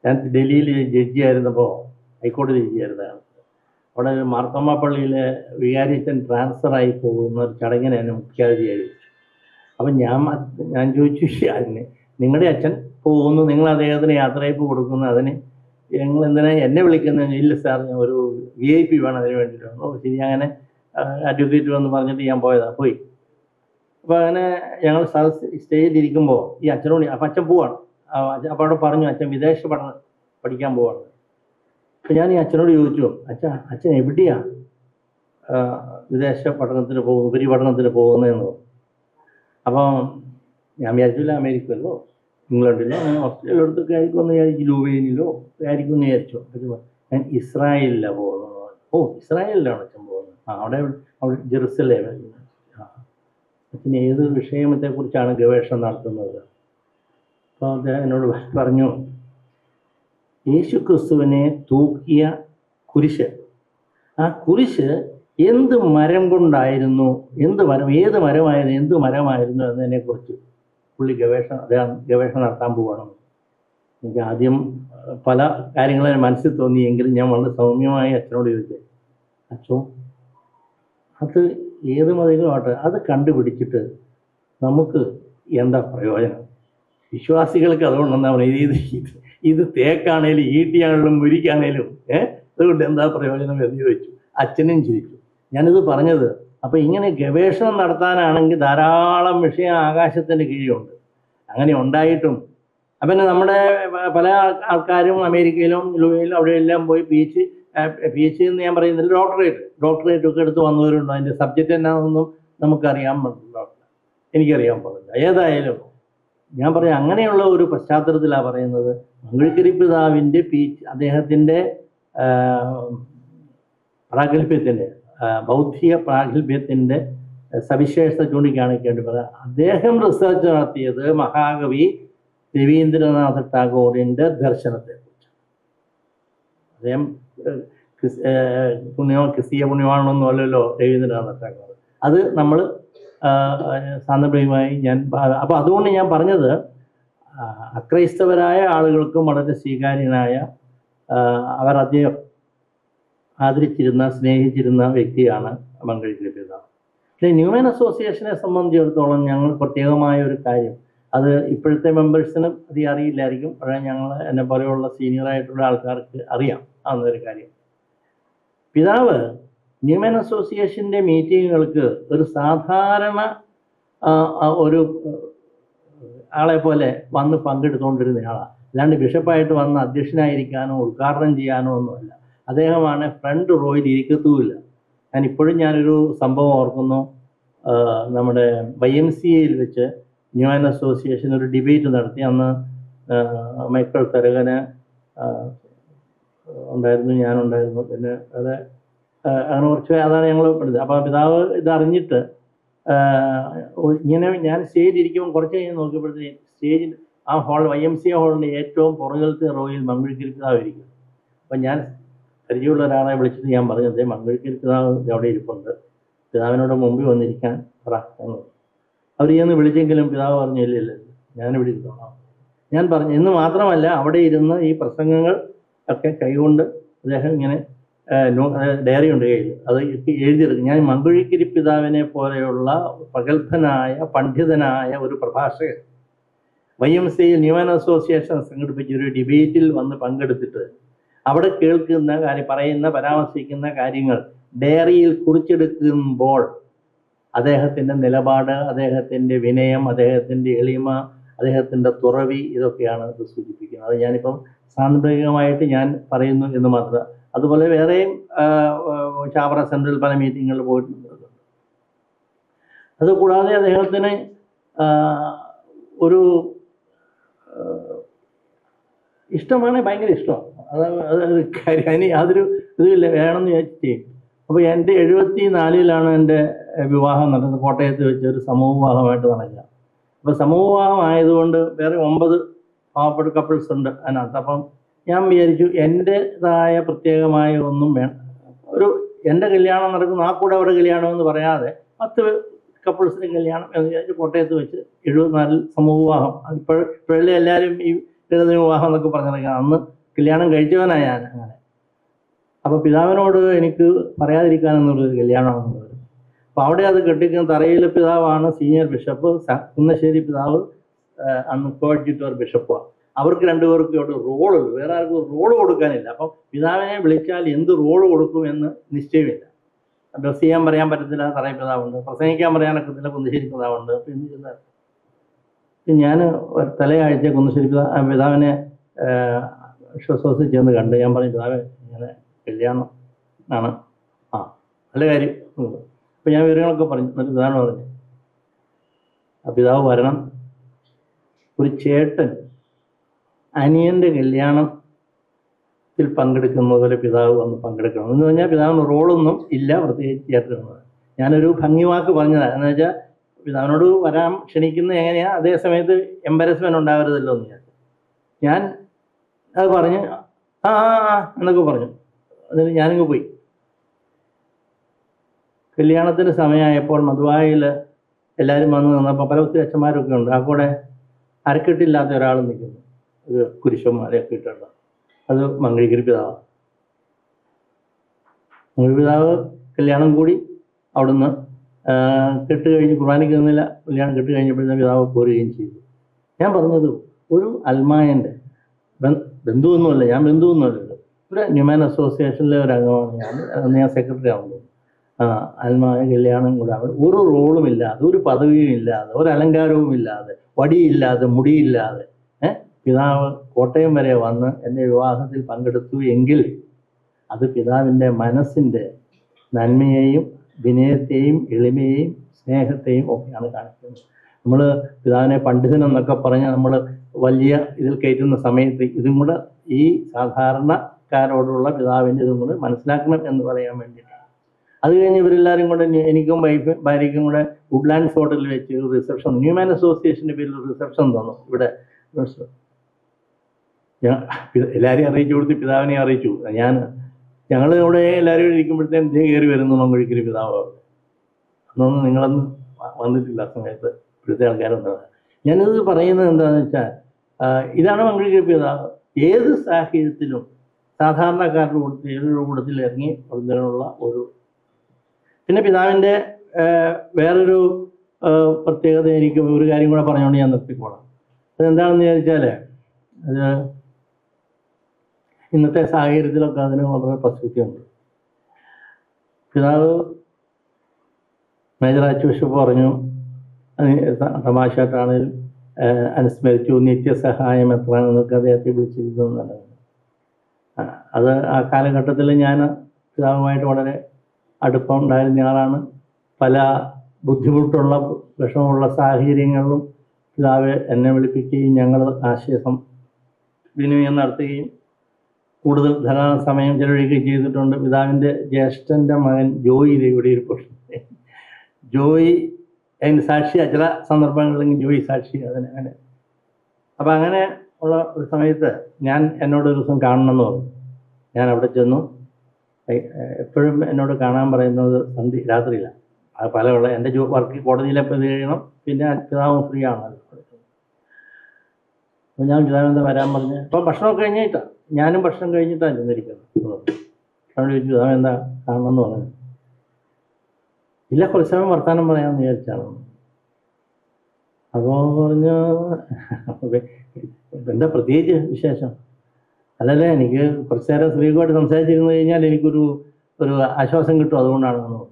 ഞാൻ ഡൽഹിയിൽ ജഡ്ജിയായിരുന്നപ്പോൾ, ഹൈക്കോടതി ജഡ്ജിയായിരുന്നതാണ്. അവിടെ മാർത്തോമ പള്ളിയിലെ വികാരിച്ചൻ ട്രാൻസ്ഫറായി പോകുന്ന ഒരു ചടങ്ങിന് എന്നെ മുഖ്യാതിഥിയായിരുന്നു. അപ്പം ഞാൻ ചോദിച്ചു, നിങ്ങളുടെ അച്ഛൻ പോകുന്നു, നിങ്ങൾ അദ്ദേഹത്തിന് യാത്രയയപ്പ് കൊടുക്കുന്നു, അതിന് ഞങ്ങൾ എന്തിനാ എന്നെ വിളിക്കുന്നത്? ഇല്ല സാർ, ഞാൻ ഒരു VIP വേണം അതിന് വേണ്ടിയിട്ട്. ശരി, അങ്ങനെ അഡ്വക്കേറ്റ് വന്ന് പറഞ്ഞിട്ട് ഞാൻ പോയി. അപ്പോൾ അങ്ങനെ ഞങ്ങൾ സ്റ്റേജിലിരിക്കുമ്പോൾ ഈ അച്ഛനോട്, അപ്പം അച്ഛൻ പോവാണ്. അപ്പോൾ അവിടെ പറഞ്ഞു അച്ഛൻ വിദേശ പഠനം പഠിക്കാൻ പോവാണ്. അപ്പം ഞാൻ ഈ അച്ഛനോട് ചോദിച്ചു, അച്ഛൻ എവിടെയാണ് വിദേശ പഠനത്തിന് പോകുന്നത്, ഉപരിപഠനത്തിന് പോകുന്നതെന്ന്. അപ്പം ഞാൻ വിചാരിച്ചില്ല അമേരിക്കയിലോ ഇംഗ്ലണ്ടിലോ ഓസ്ട്രേലിയയിലോടത്തൊക്കെ ആയിരിക്കുമെന്ന് വിചാരിച്ചു, ലൂവേനിലോ ആയിരിക്കുമെന്ന് വിചാരിച്ചു. ഞാൻ ഇസ്രായേലിലാണ് പോകുന്നത്. ഓ, ഇസ്രായേലിലാണ് അച്ഛൻ പോകുന്നത്. അവിടെ ജെറുസലേം. അച്ഛൻ ഏത് വിഷയത്തെക്കുറിച്ചാണ് ഗവേഷണം നടത്തുന്നത്? അപ്പോൾ അദ്ദേഹം എന്നോട് പറഞ്ഞു, യേശു ക്രിസ്തുവിനെ തൂക്കിയ കുരിശ്, ആ കുരിശ് എന്ത് മരം കൊണ്ടായിരുന്നു, ഏത് മരമായിരുന്നു, എന്ത് മരമായിരുന്നു എന്നതിനെക്കുറിച്ച് അദ്ദേഹം ഗവേഷണം നടത്താൻ പോവുകയാണ്. എനിക്ക് ആദ്യം പല കാര്യങ്ങളും മനസ്സിൽ തോന്നിയെങ്കിലും ഞാൻ വളരെ സൗമ്യമായി അച്ഛനോട് ചോദിച്ചു, അച്ഛോ അത് ഏത് മതങ്ങളും ആട്ടെ, അത് കണ്ടുപിടിച്ചിട്ട് നമുക്ക് എന്താ പ്രയോജനം? വിശ്വാസികൾക്ക് അതുകൊണ്ട് എന്താ പറയുക, ഇത് തേക്കാണേലും ഈട്ടിയാണേലും മുരിക്കാണേലും അതുകൊണ്ട് എന്താ പ്രയോജനം എന്ന് ചോദിച്ചു. അച്ഛനും ചോദിച്ചു. ഞാനിത് പറഞ്ഞത് അപ്പോൾ ഇങ്ങനെ ഗവേഷണം നടത്താനാണെങ്കിൽ ധാരാളം വിഷയം ആകാശത്തിൻ്റെ കീഴിലുണ്ട്. അങ്ങനെ ഉണ്ടായിട്ടും അപ്പം നമ്മുടെ പല ആൾക്കാരും അമേരിക്കയിലും ലുവയിലും അവിടെയെല്ലാം പോയി PhD എന്ന് ഞാൻ പറയുന്നില്ല, ഡോക്ടറേറ്റ് ഒക്കെ എടുത്ത് വന്നവരുണ്ട്. അതിൻ്റെ സബ്ജക്റ്റ് എന്നാണെന്നൊന്നും നമുക്കറിയാൻ പറ്റില്ല, എനിക്കറിയാൻ പാടില്ല. ഏതായാലും ഞാൻ പറയാം, അങ്ങനെയുള്ള ഒരു പശ്ചാത്തലത്തിലാണ് പറയുന്നത്. മങ്കുഴിക്കരി പിതാവിൻ്റെ അദ്ദേഹത്തിൻ്റെ പ്രാഗൽഭ്യത്തിൻ്റെ ബൗദ്ധിക പ്രാഗൽഭ്യത്തിൻ്റെ സവിശേഷത ചൂണ്ടിക്കാണിക്കേണ്ടി പറയാം. അദ്ദേഹം റിസർച്ച് നടത്തിയത് മഹാകവി രവീന്ദ്രനാഥ ടാഗോറിൻ്റെ ദർശനത്തെക്കുറിച്ച്. അദ്ദേഹം ക്രിസ്തീയ പുണ്യവാണൊന്നും അല്ലല്ലോ രവീന്ദ്രനാഥ ടാഗോർ. അത് നമ്മൾ സാന്ദർഭികമായി അപ്പോൾ അതുകൊണ്ട് ഞാൻ പറഞ്ഞത്, അക്രൈസ്തവരായ ആളുകൾക്കും വളരെ സ്വീകാര്യനായ, അവർ അദ്ദേഹം ആദരിച്ചിരുന്ന, സ്നേഹിച്ചിരുന്ന വ്യക്തിയാണ് മങ്കുഴിക്കരി പിതാവ്. പക്ഷേ ന്യൂമാൻ അസോസിയേഷനെ സംബന്ധിച്ചിടത്തോളം ഞങ്ങൾ പ്രത്യേകമായ ഒരു കാര്യം, അത് ഇപ്പോഴത്തെ മെമ്പേഴ്സിന് അധികം അറിയില്ലായിരിക്കും, പക്ഷേ ഞങ്ങൾ എന്നെ പോലെയുള്ള സീനിയറായിട്ടുള്ള ആൾക്കാർക്ക് അറിയാം എന്നൊരു കാര്യം. പിതാവ് ന്യൂമാൻ അസോസിയേഷൻ്റെ മീറ്റിങ്ങുകൾക്ക് ഒരു സാധാരണ ഒരു ആളെ പോലെ വന്ന് പങ്കെടുത്തുകൊണ്ടിരുന്ന ആളാണ്. അല്ലാണ്ട് ബിഷപ്പായിട്ട് വന്ന് അധ്യക്ഷനായിരിക്കാനോ ഉദ്ഘാടനം ചെയ്യാനോ ഒന്നുമല്ല. അദ്ദേഹമാണ് ഫ്രണ്ട് റോയിൽ ഇരിക്കത്തുമില്ല. ഞാനൊരു സംഭവം ഓർക്കുന്നു. നമ്മുടെ YMCAയിൽ വെച്ച് ന്യൂമാൻ അസോസിയേഷൻ ഒരു ഡിബേറ്റ് നടത്തി. അന്ന് മൈക്കിൾ തരകന് ഉണ്ടായിരുന്നു, ഞാനുണ്ടായിരുന്നു, പിന്നെ അങ്ങനെ കുറച്ച് അതാണ് ഞങ്ങൾ പഠിച്ചത്. അപ്പോൾ പിതാവ് ഇതറിഞ്ഞിട്ട് ഇങ്ങനെ ഞാൻ സ്റ്റേജിൽ ഇരിക്കുമ്പോൾ കുറച്ച് കഴിഞ്ഞ് നോക്കിയപ്പോഴത്തേക്ക് സ്റ്റേജിൽ ആ YMCA ഹാളിൻ്റെ ഏറ്റവും പുറകിലത്തെ റോയിൽ മങ്കുഴിക്കരി പിതാവ് ഇരിക്കും. അപ്പം ഞാൻ പരിചയമുള്ള ഒരാളെ വിളിച്ചിട്ട് ഞാൻ പറഞ്ഞത്, മങ്കുഴിക്കരി പിതാവ് അവിടെ ഇരിപ്പുണ്ട്, പിതാവിനോട് മുമ്പിൽ വന്നിരിക്കാൻ പറ എന്ന്. അവർ ചെന്ന് വിളിച്ചെങ്കിലും പിതാവ് പറഞ്ഞു ഇല്ല ഞാനിവിടെ ഇരുന്നോളാം. ഞാൻ പറഞ്ഞു എന്ന് മാത്രമല്ല, അവിടെ ഇരുന്ന് ഈ പ്രസംഗങ്ങൾ ഒക്കെ കൈകൊണ്ട് അദ്ദേഹം ഇങ്ങനെ ഡയറി ഉണ്ട് കയ്യിൽ, അത് എഴുതിയെടുക്കും. ഞാൻ മങ്കുഴിക്കരി പിതാവിനെ പോലെയുള്ള പ്രഗത്ഭനായ പണ്ഡിതനായ ഒരു പ്രഭാഷകൻ YMCA ന്യൂമാൻ അസോസിയേഷൻ സംഘടിപ്പിച്ച ഒരു ഡിബേറ്റിൽ വന്ന് പങ്കെടുത്തിട്ട് അവിടെ കേൾക്കുന്ന പരാമർശിക്കുന്ന കാര്യങ്ങൾ ഡയറിയിൽ കുറിച്ചെടുക്കുമ്പോൾ അദ്ദേഹത്തിൻ്റെ നിലപാട്, അദ്ദേഹത്തിൻ്റെ വിനയം, അദ്ദേഹത്തിൻ്റെ എളിമ, അദ്ദേഹത്തിൻ്റെ തുറവി, ഇതൊക്കെയാണ് ഇത് സൂചിപ്പിക്കുന്നത്. അത് ഞാനിപ്പം സാന്ദർഭികമായിട്ട് ഞാൻ പറയുന്നു എന്ന് മാത്രം. അതുപോലെ വേറെയും ചാവറ സെൻട്രൽ പല മീറ്റിങ്ങുകളിൽ പോയിട്ടുണ്ട്. അതുകൂടാതെ അദ്ദേഹത്തിന് ഒരു ഇഷ്ടമാണ്, ഭയങ്കര ഇഷ്ടമാണ്. അത് കാര്യം യാതൊരു ഇതില്ല, വേണമെന്ന് വിചാരിച്ച് ചെയ്യും. അപ്പോൾ എൻ്റെ 74-ലാണ് എൻ്റെ വിവാഹം നടന്നത്. കോട്ടയത്ത് വെച്ച് ഒരു സമൂഹ വിവാഹമായിട്ട് നടക്കുക. അപ്പോൾ സമൂഹ വിവാഹം ആയതുകൊണ്ട് വേറെ 9 പാവപ്പെട്ട കപ്പിൾസ് ഉണ്ട് അതിനകത്ത്. അപ്പം ഞാൻ വിചാരിച്ചു എൻ്റെതായ പ്രത്യേകമായ ഒന്നും വേണം, ഒരു എൻ്റെ കല്യാണം നടക്കുന്നു, ആ കൂടെ അവരുടെ കല്യാണം എന്ന് പറയാതെ 10 കപ്പിൾസിൻ്റെ കല്യാണം എന്ന് വിചാരിച്ച് കോട്ടയത്ത് വെച്ച് 74 സമൂഹ വിവാഹം. ഇപ്പോഴല്ലേ എല്ലാവരും ഈ ലളിത വിവാഹം എന്നൊക്കെ പറഞ്ഞിരിക്കണം. അന്ന് കല്യാണം കഴിച്ചവനാണ് ഞാൻ. അങ്ങനെ അപ്പോൾ പിതാവിനോട് എനിക്ക് പറയാതിരിക്കാനെന്നുള്ളൊരു കല്യാണമെന്നുള്ളത്. അപ്പോൾ അവിടെ അത് കെട്ടിക്കുന്ന തറയിലെ പിതാവാണ് സീനിയർ ബിഷപ്പ്, കുന്നശ്ശേരി പിതാവ് അന്ന് കോഡ്ജിറ്റോർ ബിഷപ്പാണ്. അവർക്ക് 2 പേർക്കും ഇവിടെ റോളുള്ളൂ, വേറെ ആർക്കും റോള് കൊടുക്കാനില്ല. അപ്പം പിതാവിനെ വിളിച്ചാൽ എന്ത് റോള് കൊടുക്കുമെന്ന് നിശ്ചയമില്ല. ഡ്രസ് ചെയ്യാൻ പറയാൻ പറ്റത്തില്ല, തറയിൽ പിതാവുണ്ട്. പ്രസംഗിക്കാൻ പറയാനൊക്കത്തില്ല, കുന്നശ്ശേരി പിതാവുണ്ട്. അപ്പം എന്ത് ചെയ്താൽ ഞാൻ തലയാഴ്ച കുന്നശ്ശേരി പിതാവിനെ ശ്വസിച്ചെന്ന് കണ്ട് ഞാൻ പറഞ്ഞു, പിതാവെ ഇങ്ങനെ കല്യാണം ആണ്, ആ നല്ല കാര്യം. അപ്പം ഞാൻ വിവരങ്ങളൊക്കെ പറഞ്ഞു. എന്നിട്ട് പിതാവിന് പറഞ്ഞു, ആ പിതാവ് വരണം, ഒരു ചേട്ടൻ അനിയൻ്റെ കല്യാണത്തിൽ പങ്കെടുക്കുന്ന പോലെ പിതാവ് വന്ന് പങ്കെടുക്കണം എന്ന് പറഞ്ഞാൽ പിതാവിന് റോളൊന്നും ഇല്ല, പ്രത്യേകിച്ച് ചേട്ടനുള്ളത്. ഞാനൊരു ഭംഗിവാക്ക് പറഞ്ഞതാണ്. എന്ന് വെച്ചാൽ പിതാവിനോട് വരാൻ ക്ഷണിക്കുന്ന എങ്ങനെയാണ്, അതേ സമയത്ത് എംബരസ്മെൻ്റ് ഉണ്ടാവരുതല്ലോ എന്ന് ഞാൻ അത് പറഞ്ഞ് ആ എന്നൊക്കെ പറഞ്ഞു. എന്നിട്ട് ഞാനിങ്ങ് പോയി. കല്യാണത്തിന് സമയമായപ്പോൾ മധുവായിൽ എല്ലാവരും വന്ന് നിന്നപ്പോൾ പല ഒത്തിരി അച്ഛന്മാരൊക്കെ ഉണ്ട്. ആ കൂടെ അരക്കെട്ടില്ലാത്ത ഒരാൾ നിൽക്കുന്നു, ഒരു കുരിശന്മാരെയൊക്കെ ഇട്ടുണ്ട്. അത് മംഗളിഗിരി പിതാവാണ്. മംഗളി പിതാവ് കല്യാണം കൂടി അവിടുന്ന് കെട്ട് കഴിഞ്ഞ് കുർബാനയ്ക്ക് നിന്നില്ല. കല്യാണം കെട്ട് കഴിഞ്ഞപ്പോഴത്തേക്കും പിതാവ് പോരുകയും ചെയ്തു. ഞാൻ പറഞ്ഞത് ഒരു അൽമായൻ്റെ ബന്ധുവൊന്നുമല്ല, ഞാൻ ബന്ധുവൊന്നുമല്ല, ഒരു ന്യൂമാൻ അസോസിയേഷനിലെ ഒരു അംഗമാണ് ഞാൻ. അന്ന് ഞാൻ സെക്രട്ടറി ആവുന്നു. അൽമായ കല്യാണം കൂടെ ഒരു റോളും ഇല്ലാതെ, ഒരു പദവിയും ഇല്ലാതെ, ഒരു അലങ്കാരവും ഇല്ലാതെ, വടിയില്ലാതെ, മുടിയില്ലാതെ പിതാവ് കോട്ടയം വരെ വന്ന് എൻ്റെ വിവാഹത്തിൽ പങ്കെടുത്തു എങ്കിൽ അത് പിതാവിൻ്റെ മനസ്സിൻ്റെ നന്മയെയും വിനയത്തെയും എളിമയെയും സ്നേഹത്തെയും ഒക്കെയാണ് കാണിക്കുന്നത്. നമ്മൾ പിതാവിനെ പണ്ഡിതനെന്നൊക്കെ പറഞ്ഞ് നമ്മൾ വലിയ ഇതിൽ കയറ്റുന്ന സമയത്ത് ഇതും കൂടെ ഈ സാധാരണക്കാരോടുള്ള പിതാവിൻ്റെ ഇതും കൂടെ മനസ്സിലാക്കണം എന്ന് പറയാൻ വേണ്ടിയിട്ടാണ്. അത് കഴിഞ്ഞ് ഇവരെല്ലാവരും കൂടെ എനിക്കും ഭാര്യയ്ക്കും കൂടെ വുഡ്ലാൻഡ്സ് ഹോട്ടലിൽ വെച്ച് ഒരു റിസപ്ഷൻ, ന്യൂമാൻ അസോസിയേഷൻ്റെ പേരിൽ ഒരു റിസപ്ഷൻ തന്നു. ഇവിടെ ഞാൻ എല്ലാവരെയും അറിയിച്ചു കൊടുത്ത് പിതാവിനെ അറിയിച്ചു. ഞങ്ങൾ ഇവിടെ എല്ലാവരും ഇരിക്കുമ്പോഴത്തേക്കും ഇദ്ദേഹം കയറി വരുന്നു മംഗളിഗിരി പിതാവ്. അന്നൊന്നും നിങ്ങളൊന്നും വന്നിട്ടില്ല ആ സമയത്ത്, ഇവിടുത്തെ ആൾക്കാരുണ്ട്. ഞാനിത് പറയുന്നത് എന്താണെന്ന് വെച്ചാൽ ഇതാണ് മംഗളിഗിരി പിതാവ്. ഏത് സാഹചര്യത്തിലും സാധാരണക്കാരുടെ കൂട്ടത്തിൽ, ഏതൊരു കൂട്ടത്തിൽ ഇറങ്ങി വരുന്നതിനുള്ള ഒരു. പിന്നെ പിതാവിൻ്റെ വേറൊരു പ്രത്യേകത എനിക്ക് ഒരു കാര്യം കൂടെ പറഞ്ഞുകൊണ്ട് ഞാൻ നിർത്തിക്കോളാം. അതെന്താണെന്ന് ചോദിച്ചാൽ അത് ഇന്നത്തെ സാഹചര്യത്തിലൊക്കെ അതിന് വളരെ പ്രസക്തിയുണ്ട്. പിതാവ് മേജർ ആർച്ച് ബിഷപ്പ് പറഞ്ഞു, തമാശയായിട്ടാണെങ്കിലും അനുസ്മരിച്ചു, നിത്യസഹായം എത്രയാണെന്നൊക്കെ അദ്ദേഹത്തെ വിളിച്ചിരുന്നതാണ്. അത് ആ കാലഘട്ടത്തിൽ ഞാൻ പിതാവുമായിട്ട് വളരെ അടുപ്പം ഉണ്ടായിരുന്ന ആളാണ്. പല ബുദ്ധിമുട്ടുള്ള വിഷമമുള്ള സാഹചര്യങ്ങളിലും പിതാവ് എന്നെ വിളിപ്പിക്കുകയും ഞങ്ങൾ ആശയം വിനിമയം നടത്തുകയും കൂടുതൽ ധാരാളം സമയം ചെലവഴിക്കുകയും ചെയ്തിട്ടുണ്ട്. പിതാവിൻ്റെ ജ്യേഷ്ഠൻ്റെ മകൻ ജോയി ഇവിടെ ഒരു പ്രശ്നം, ജോയി അതിന് സാക്ഷിയാണ്. ചില സന്ദർഭങ്ങളിൽ ജോയി സാക്ഷി അതിന് അങ്ങനെ. അപ്പം അങ്ങനെ ഉള്ള ഒരു സമയത്ത് എന്നോടൊരു ദിവസം കാണണമെന്ന് പറഞ്ഞു. ഞാൻ അവിടെ ചെന്നു. എപ്പോഴും എന്നോട് കാണാൻ പറയുന്നത് രാത്രിയിലാണ്. അത് പലയുള്ള എൻ്റെ വർക്ക് കോടതിയിലെപ്പോൾ ഇത് കഴിയണം, പിന്നെ പിതാവും ഫ്രീ ആണല്ലോ. അപ്പോൾ ഞാൻ പിതാവിനെന്താ വരാൻ പറഞ്ഞ്, ഇപ്പം ഭക്ഷണമൊക്കെ കഴിഞ്ഞിട്ടാണ്, ഞാനും ഭക്ഷണം കഴിഞ്ഞിട്ടാണ് ചെന്നിരിക്കുന്നത്. അവിടെ ചോദിച്ചു, പിതാവ് എന്താ കാണണമെന്ന് പറഞ്ഞു. ഇല്ല, കുറച്ച് സമയം വർത്താനം പറയാമെന്ന് വിചാരിച്ചാണ്. അപ്പോൾ പറഞ്ഞു, എന്താ പ്രത്യേകിച്ച് വിശേഷം? അല്ലല്ലേ, എനിക്ക് കുറച്ച് നേരം സ്ത്രീകളുമായിട്ട് സംസാരിച്ചിരുന്നു കഴിഞ്ഞാൽ എനിക്കൊരു ആശ്വാസം കിട്ടും, അതുകൊണ്ടാണെന്ന് പറഞ്ഞു.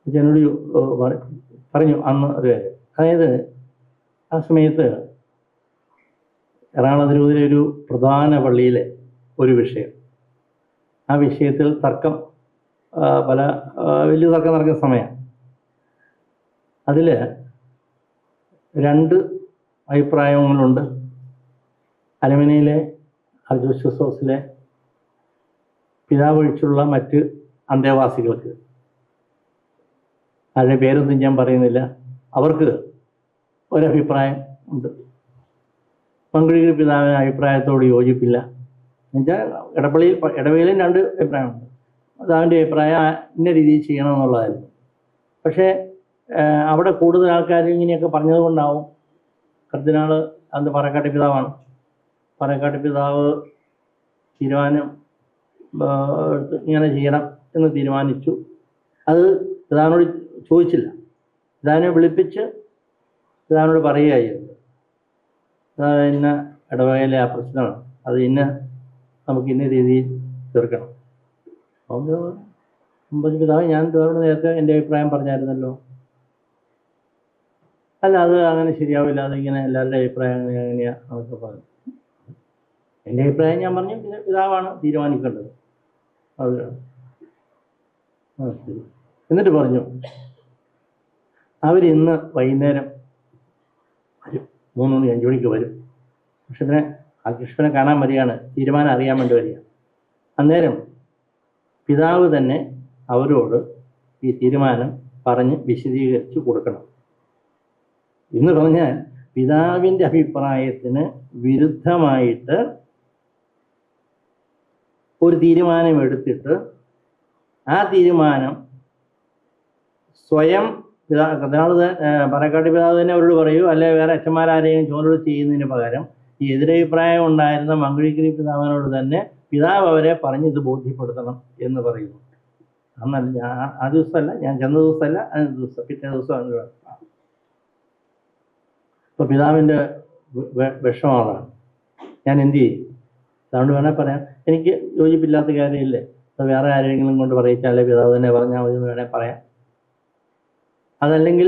എന്നോട് പറഞ്ഞു അന്ന് ഒരു കാര്യം. അതായത് ആ സമയത്ത് എറണാകുളം തിരുവതിലെ ഒരു പ്രധാന പള്ളിയിലെ ഒരു വിഷയം, ആ വിഷയത്തിൽ തർക്കം, വലിയ തർക്കം നടക്കുന്ന സമയം. അതിൽ രണ്ട് അഭിപ്രായങ്ങളുണ്ട്. അലമനയിലെ അർജോസ് ഹൗസിലെ പിതാവ് ഒഴിച്ചുള്ള മറ്റ് അന്തേവാസികൾക്ക്, അതിൻ്റെ പേരൊന്നും ഞാൻ പറയുന്നില്ല, അവർക്ക് ഒരഭിപ്രായം ഉണ്ട്. മങ്കുഴിക്കരി പിതാവിന് അഭിപ്രായത്തോട് യോജിപ്പില്ല. എന്നുവെച്ചാൽ ഇടവയിലും രണ്ട് അഭിപ്രായമുണ്ട്. പിതാവിൻ്റെ അഭിപ്രായം ഇന്ന രീതിയിൽ ചെയ്യണം എന്നുള്ളതായിരുന്നു. പക്ഷേ അവിടെ കൂടുതൽ ആൾക്കാർ ഇങ്ങനെയൊക്കെ പറഞ്ഞതുകൊണ്ടാവും കർദിനാൾ, അന്ന് പാറക്കാട്ടി പിതാവാണ്, പാറക്കാട്ടി പിതാവ് തീരുമാനം ഇങ്ങനെ ചെയ്യണം എന്ന് തീരുമാനിച്ചു. അത് പിതാവിനോട് ചോദിച്ചില്ല, പിതാവിനെ വിളിപ്പിച്ച് പിതാവിനോട് പറയുകയായിരുന്നു, ഇന്ന ഇടവകയിലെ ആ പ്രശ്നമാണ്, അത് നമുക്ക് ഇന്ന രീതിയിൽ തീർക്കണം. അപ്പോൾ പിതാവ്, ഞാൻ പിതാവിനോട് നേരത്തെ എൻ്റെ അഭിപ്രായം പറഞ്ഞായിരുന്നല്ലോ. അല്ല, അത് അങ്ങനെ ശരിയാവില്ല, അതിങ്ങനെ എല്ലാവരുടെ അഭിപ്രായം എങ്ങനെയാണ് എന്നൊക്കെ പറഞ്ഞു. എൻ്റെ അഭിപ്രായം ഞാൻ പറഞ്ഞു, പിന്നെ പിതാവാണ് തീരുമാനിക്കേണ്ടത്. അത് ശരി. എന്നിട്ട് പറഞ്ഞു, അവരിന്ന് വൈകുന്നേരം വരും, 3 മണി 5 മണിക്ക് വരും. കൃഷ്ണനെ കൃഷ്ണനെ കാണാൻ വരികയാണ്, തീരുമാനം അറിയാൻ വേണ്ടി വരിക. അന്നേരം പിതാവ് തന്നെ അവരോട് ഈ തീരുമാനം പറഞ്ഞ് വിശദീകരിച്ച് കൊടുക്കണം എന്ന് പറഞ്ഞാൽ, പിതാവിൻ്റെ അഭിപ്രായത്തിന് വിരുദ്ധമായിട്ട് ഒരു തീരുമാനം എടുത്തിട്ട് ആ തീരുമാനം സ്വയം പാറക്കാട്ടി പിതാവ് തന്നെ അവരോട് പറയൂ, അല്ലെ വേറെ അച്ഛന്മാരാരെയും ചോദ്യം ചെയ്യുന്നതിന് പകരം ഈ എതിരഭിപ്രായം ഉണ്ടായിരുന്ന മങ്കുഴിക്കരി പിതാവിനോട് തന്നെ പിതാവ് അവരെ പറഞ്ഞ് ഇത് ബോധ്യപ്പെടുത്തണം എന്ന് പറയുന്നു. അന്നല്ല, ആ ദിവസമല്ല, ഞാൻ ചെന്ന ദിവസമല്ല, പിറ്റേ ദിവസം. അപ്പോൾ പിതാവിൻ്റെ വിഷമമാണ്. ഞാൻ എന്ത് ചെയ്യും? അതുകൊണ്ട് വേണേൽ പറയാം, എനിക്ക് യോജിപ്പില്ലാത്ത കാര്യമില്ലേ, അത് വേറെ ആരെങ്കിലും കൊണ്ട് പറയിച്ചാലേ പിതാവ് തന്നെ പറഞ്ഞാൽ മതി എന്ന് വേണേൽ പറയാം. അതല്ലെങ്കിൽ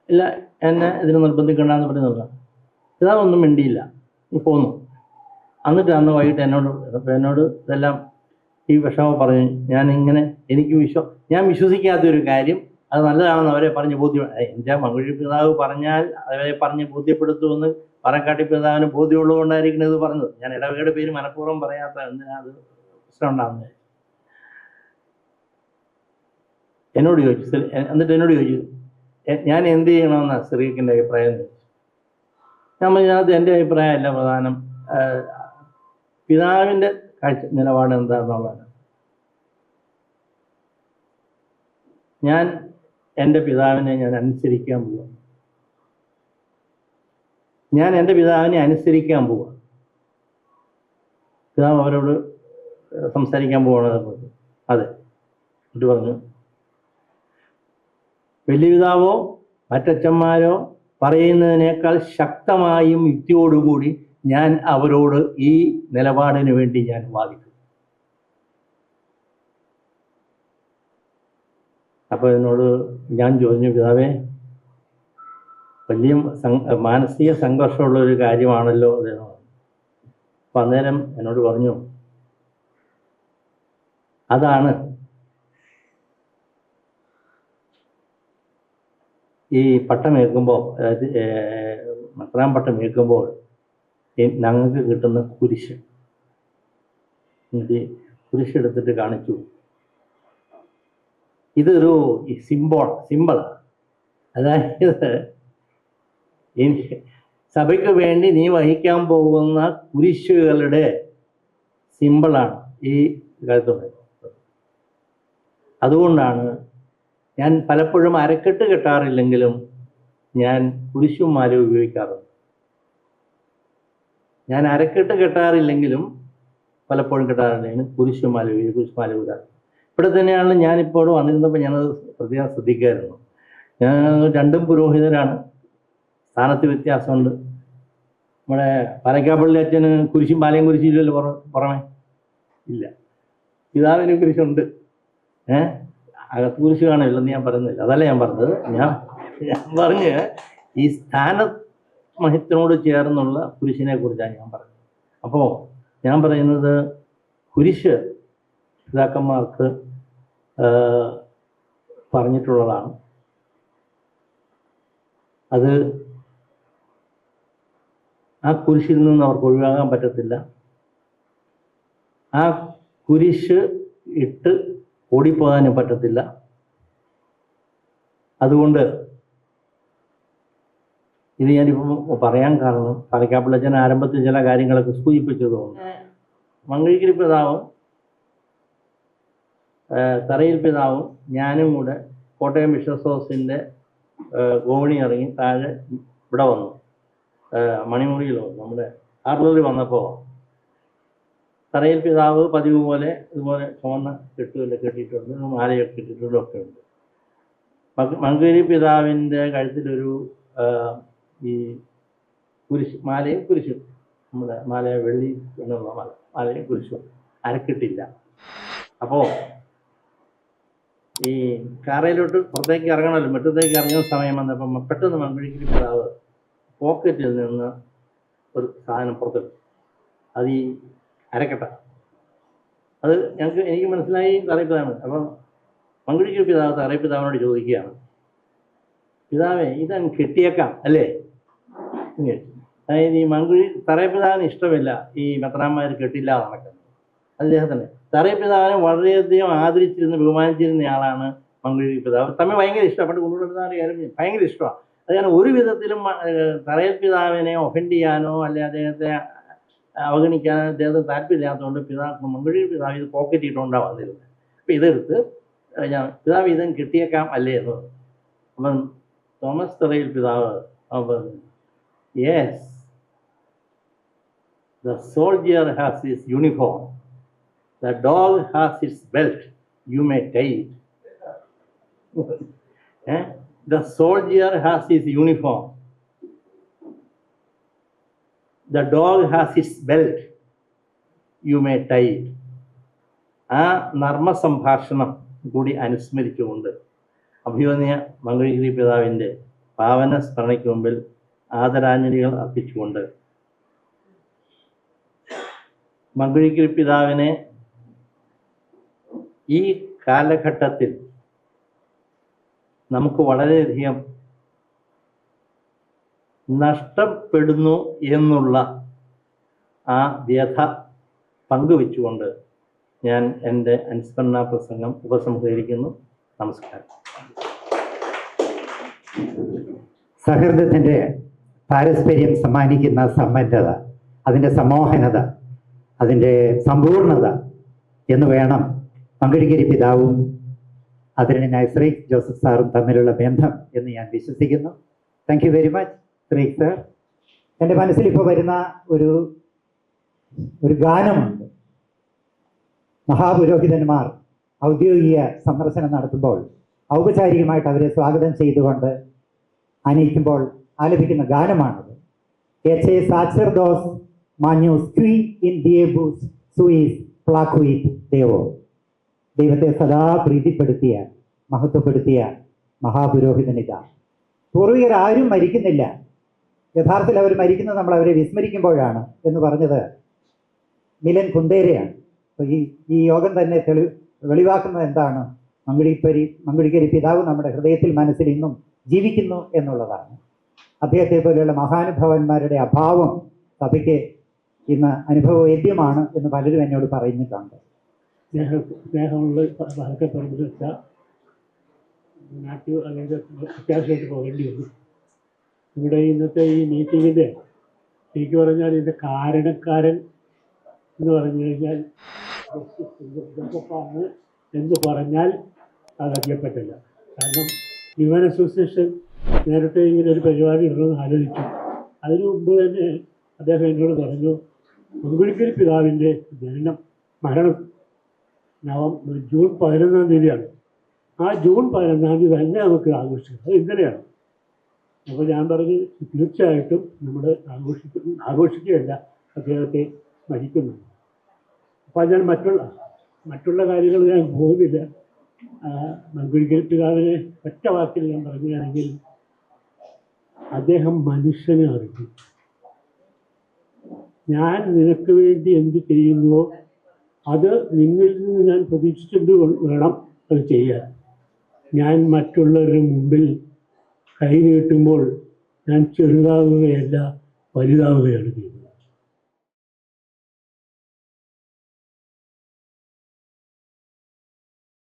ഇല്ല, എന്നെ ഇതിന് നിർബന്ധിക്കണ്ടെന്ന് പറഞ്ഞ് നിർത്താം. പിതാവൊന്നും മിണ്ടിയില്ല, പോന്നു. എന്നിട്ട് അന്ന് വൈകിട്ട് എന്നോട് ഇതെല്ലാം ഈ വിഷമം പറഞ്ഞു. ഞാൻ വിശ്വസിക്കാത്തൊരു കാര്യം, അത് നല്ലതാണെന്ന് അവരെ പറഞ്ഞ് എൻ്റെ മങ്കുഴി പിതാവ് പറഞ്ഞാൽ അവരെ പറഞ്ഞ് ബോധ്യപ്പെടുത്തുമെന്ന് പാറക്കാട്ടി പിതാവിന് ബോധ്യമുള്ളത് കൊണ്ടായിരിക്കണം ഇത് പറഞ്ഞത്. ഞാൻ ഇടവകയുടെ പേര് മനഃപൂർവ്വം പറയാത്ത എന്തിനാ അത് പ്രശ്നം ഉണ്ടാകുന്നത്. എന്നോട് ചോദിച്ചു, എന്നിട്ട് എന്നോട് ചോദിച്ചു ഞാൻ എന്ത് ചെയ്യണമെന്നാണ് സിറിയക്കിൻ്റെ അഭിപ്രായം എന്ന് ചോദിച്ചു. ഞാൻ പറഞ്ഞത് എൻ്റെ അഭിപ്രായമല്ല പ്രധാനം, പിതാവിൻ്റെ നിലപാട് എന്താണെന്നുള്ളതാണ്. ഞാൻ എൻ്റെ പിതാവിനെ അനുസരിക്കാൻ പോവാ. ഞാൻ എൻ്റെ പിതാവിനെ അനുസരിക്കാൻ പോവാ. പിതാവ് അവരോട് സംസാരിക്കാൻ പോവാണ്. അതെ, എന്നിട്ട് പറഞ്ഞു, വലിയ പിതാവോ മറ്റച്ഛന്മാരോ പറയുന്നതിനേക്കാൾ ശക്തമായും യുക്തിയോടുകൂടി ഞാൻ അവരോട് ഈ നിലപാടിന് വേണ്ടി ഞാൻ വാദിക്കും. അപ്പോൾ എന്നോട് ഞാൻ ചോദിച്ചു, പിതാവേ, വലിയ മാനസിക സംഘർഷമുള്ള ഒരു കാര്യമാണല്ലോ അത്. അപ്പം അന്നേരം എന്നോട് പറഞ്ഞു, അതാണ് ഈ പട്ടമേൽക്കുമ്പോൾ, അതായത് മെത്രാൻ പട്ടമേൽക്കുമ്പോൾ ഞങ്ങൾക്ക് കിട്ടുന്ന കുരിശ്. കുരിശെടുത്തിട്ട് കാണിച്ചു, ഇതൊരു സിമ്പിളാണ്. അതായത് സഭയ്ക്ക് വേണ്ടി നീ വഹിക്കാൻ പോകുന്ന കുരിശുകളുടെ സിമ്പിളാണ് ഈ കഴുത്തുള്ളത്. അതുകൊണ്ടാണ് ഞാൻ പലപ്പോഴും അരക്കെട്ട് കെട്ടാറില്ലെങ്കിലും ഞാൻ കുരിശും മാലയും ഉപയോഗിക്കാറുണ്ട്. ഞാൻ അരക്കെട്ട് കെട്ടാറില്ലെങ്കിലും പലപ്പോഴും കെട്ടാറില്ലെങ്കിൽ കുരിശും മാല കൂടാറ്. ഇവിടെ തന്നെയാണ് ഞാനിപ്പോൾ വന്നിരുന്നപ്പോൾ ഞാനത് പ്രത്യേകം ശ്രദ്ധിക്കായിരുന്നു. ഞാൻ രണ്ടും പുരോഹിതരാണ്, സ്ഥാനത്ത് വ്യത്യാസമുണ്ട്. നമ്മുടെ പാലക്കാപ്പള്ളി അച്ഛന് കുരിശും മാലയും കുരിശില്ലല്ലോ പുറമേ ഇല്ല, പിതാവിന് കുരിശുണ്ട്. അകത്ത് കുരിശ് കാണില്ലെന്ന് ഞാൻ പറയുന്നില്ല, അതല്ല ഞാൻ പറഞ്ഞത്. ഞാൻ പറഞ്ഞ് ഈ സ്ഥാനമഹിത്തിനോട് ചേർന്നുള്ള കുരിശിനെ കുറിച്ചാണ് ഞാൻ പറഞ്ഞത്. അപ്പോൾ ഞാൻ പറയുന്നത് കുരിശ് പിതാക്കന്മാർക്ക് പറഞ്ഞിട്ടുള്ളതാണ്. അത് ആ കുരിശിൽ നിന്ന് അവർക്ക് ഒഴിവാകാൻ പറ്റത്തില്ല. ആ കുരിശ് ഇട്ട് ഓടിപ്പോകാനും പറ്റത്തില്ല. അതുകൊണ്ട് ഇത് ഞാനിപ്പോൾ പറയാൻ കാരണം പാലക്കാപ്പിള്ളച്ചൻ ആരംഭത്തിൽ ചില കാര്യങ്ങളൊക്കെ സൂചിപ്പിച്ചതുകൊണ്ട് മംഗഴിക്കരി പിതാവും തറയിൽ പിതാവും ഞാനും കൂടെ കോട്ടയം ബിഷപ്പ് ഹൗസിൻ്റെ ഗോവണി ഇറങ്ങി താഴെ ഇവിടെ വന്നു, മണിമുറിയിൽ വന്നു. നമ്മുടെ ആർലൂരിൽ വന്നപ്പോൾ തറയിൽ പിതാവ് പതിവ് പോലെ ഇതുപോലെ ചുവന്ന കെട്ടിയിട്ടുണ്ട്, മാലയൊക്കെ കെട്ടിയിട്ടുണ്ട്, ഒക്കെ ഉണ്ട്. മംഗഴി പിതാവിൻ്റെ കഴുത്തിലൊരു ഈ കുരിശ്, മാലയും കുരിശും, നമ്മുടെ മാല വെള്ളി എന്നുള്ള മാലയും കുരിശും അരക്കിട്ടില്ല. അപ്പോൾ ഈ കാറയിലോട്ട് പുറത്തേക്ക് ഇറങ്ങണമല്ലോ, മുറ്റത്തേക്ക് ഇറങ്ങുന്ന സമയം വന്നപ്പം പെട്ടെന്ന് മംഗഴിക്കരി പിതാവ് പോക്കറ്റിൽ നിന്ന് ഒരു സാധനം പുറത്തെടുത്തു. അത് ഈ അരക്കട്ട. അത് എനിക്ക് മനസ്സിലായി തറയിപ്പിതാണ്. അപ്പം മംഗഴിക്കരി പിതാവ് തറയിപ്പിതാവിനോട് ചോദിക്കുകയാണ്, പിതാവേ ഇതങ്ങ് കെട്ടിയേക്കാം അല്ലേ? അതായത് ഈ തറയിപ്പിതാവിന് ഇഷ്ടമില്ല ഈ മെത്രാന്മാർ കെട്ടില്ല നടക്കുന്നത്. അദ്ദേഹത്തിന് തറയിപ്പിതാവിനെ വളരെയധികം ആദരിച്ചിരുന്ന ബഹുമാനിച്ചിരുന്ന ആളാണ് മംഗഴിക്കരി പിതാവ്. തമ്മിൽ ഭയങ്കര ഇഷ്ടപ്പെട്ട് കൊണ്ടുവരുന്ന കാര്യം ഭയങ്കര ഇഷ്ടമാണ്. അത് കാരണം ഒരു വിധത്തിലും തറയിൽ പിതാവിനെ ഒഫൻഡ് ചെയ്യാനോ അല്ലെ അദ്ദേഹത്തെ അവഗണിക്കാനോ അദ്ദേഹത്തിന് താല്പര്യമില്ലാത്തതുകൊണ്ട് മംഗഴിക്കരി പിതാവ് ഇത് പോക്കറ്റ് ഇട്ടുകൊണ്ടാണ് വന്നിരുന്നത്. അപ്പം ഇതെടുത്ത് പിതാവ് ഇതും കിട്ടിയേക്കാം അല്ലേ എന്ന്. അപ്പം തോമസ് തറയിൽ പിതാവ് yes, the soldier has his uniform, the dog has its belt, you may tie it. The soldier has his uniform, the dog has its belt, you may tie it. ആ നർമ്മ സംഭാഷണം കൂടി അനുസ്മരിച്ചുകൊണ്ട് അഭിവന്യ മംഗഴിക്കരി പിതാവിൻ്റെ പാവന സ്മരണയ്ക്ക് മുമ്പിൽ ആദരാഞ്ജലികൾ അർപ്പിച്ചുകൊണ്ട് മംഗഴിക്കരി പിതാവിനെ ഈ കാലഘട്ടത്തിൽ നമുക്ക് വളരെയധികം നഷ്ടപ്പെടുന്നു എന്നുള്ള ആ വ്യഥ പങ്കുവെച്ചുകൊണ്ട് ഞാൻ എൻ്റെ അനുസ്മരണ പ്രസംഗം ഉപസംഹരിക്കുന്നു. നമസ്കാരം. സഹൃദയത്തിൻ്റെ പാരസ്പര്യം സമ്മാനിക്കുന്ന സമ്പന്നത, അതിൻ്റെ സമോഹനത, അതിൻ്റെ സമ്പൂർണത എന്ന് വേണം മംഗഴിക്കരി പിതാവും ആദരണീയനായ ശ്രീക് ജോസഫ് സാറും തമ്മിലുള്ള ബന്ധം എന്ന് ഞാൻ വിശ്വസിക്കുന്നു. Thank you very much Sreek sir. എൻ്റെ മനസ്സിൽ ഇപ്പോൾ വരുന്ന ഒരു ഗാനമുണ്ട്. മഹാപുരോഹിതന്മാർ ഔദ്യോഗിക സന്ദർശനം നടത്തുമ്പോൾ ഔപചാരികമായിട്ട് അവരെ സ്വാഗതം ചെയ്തുകൊണ്ട് ആനയിക്കുമ്പോൾ ആലപിക്കുന്ന ഗാനമാണത്. എച്ച് എ സാച്ചർദോസ് മാന്യൂസ് ക്വി ഇൻ ദിയേബൂസ് സുയിസ് പ്ലാക്വിത് ദേവോ. ദൈവത്തെ സദാ പ്രീതിപ്പെടുത്തിയ മഹത്വപ്പെടുത്തിയ മഹാപുരോഹിതനിത. പൂർവികർ ആരും മരിക്കുന്നില്ല, യഥാർത്ഥത്തിൽ അവർ മരിക്കുന്നത് നമ്മൾ അവരെ വിസ്മരിക്കുമ്പോഴാണ് എന്ന് പറഞ്ഞത് മിലൻ കുന്ദേരയാണ്. അപ്പോൾ ഈ യോഗം തന്നെ വെളിവാക്കുന്നത് എന്താണ്? മംഗഴിക്കരി പിതാവ് നമ്മുടെ ഹൃദയത്തിൽ മനസ്സിൽ ഇന്നും ജീവിക്കുന്നു എന്നുള്ളതാണ്. അദ്ദേഹത്തെ പോലെയുള്ള മഹാനുഭവന്മാരുടെ അഭാവം സഭയ്ക്ക് ഇന്ന് അനുഭവവേദ്യമാണ് എന്ന് പലരും എന്നോട് പറഞ്ഞിട്ടുണ്ട്. സ്നേഹമുള്ള പലക്കെ പറഞ്ഞു വെച്ചാൽ നാട്ടു അല്ലെങ്കിൽ അത്യാവശ്യമായിട്ട് പോകേണ്ടി വന്നു. ഇവിടെ ഇന്നത്തെ ഈ മീറ്റിങ്ങിൻ്റെ ശരിക്കും പറഞ്ഞാൽ ഇതിൻ്റെ കാരണക്കാരൻ എന്ന് പറഞ്ഞു കഴിഞ്ഞാൽ ജോസഫാണ് എന്ന് പറഞ്ഞാൽ അത് അറിയപ്പെട്ടില്ല. കാരണം യുവൻ അസോസിയേഷൻ നേരത്തെ ഇങ്ങനെ ഒരു പരിപാടി ഉള്ളതെന്ന് ആലോചിച്ചു. അതിനു മുമ്പ് തന്നെ അദ്ദേഹം എന്നോട് പറഞ്ഞു, മംഗഴിക്കരി പിതാവിൻ്റെ മരണം ജൂൺ 11-ാം തീയതിയാണ്. ആ ജൂൺ 11-ാം തീയതി തന്നെ നമുക്ക് ആഘോഷിക്കാം. അത് ഇന്നലെയാണ്. അപ്പോൾ ഞാൻ പറഞ്ഞു തീർച്ചയായിട്ടും നമ്മൾ ആഘോഷിക്കുകയല്ല, അദ്ദേഹത്തെ സ്മരിക്കുന്നു. അപ്പോൾ ഞാൻ മറ്റുള്ള കാര്യങ്ങൾ ഞാൻ പോകുന്നില്ല. മങ്കുഴിക്കൽ പിതാവിനെ ഒറ്റ വാക്കിൽ ഞാൻ പറയുകയാണെങ്കിൽ അദ്ദേഹം മനുഷ്യനെ അറിഞ്ഞു. ഞാൻ നിനക്ക് വേണ്ടി എന്ത് ചെയ്യുന്നുവോ അത് നിന്നിൽ നിന്ന് ഞാൻ പ്രതീക്ഷിച്ചിട്ട് വേണം അത് ചെയ്യാൻ. ഞാൻ മറ്റുള്ളവരുടെ മുമ്പിൽ കൈ നീട്ടുമ്പോൾ ഞാൻ ചെറുതാവുകയല്ല, വലുതാവുകയാണ് ചെയ്യുന്നത്.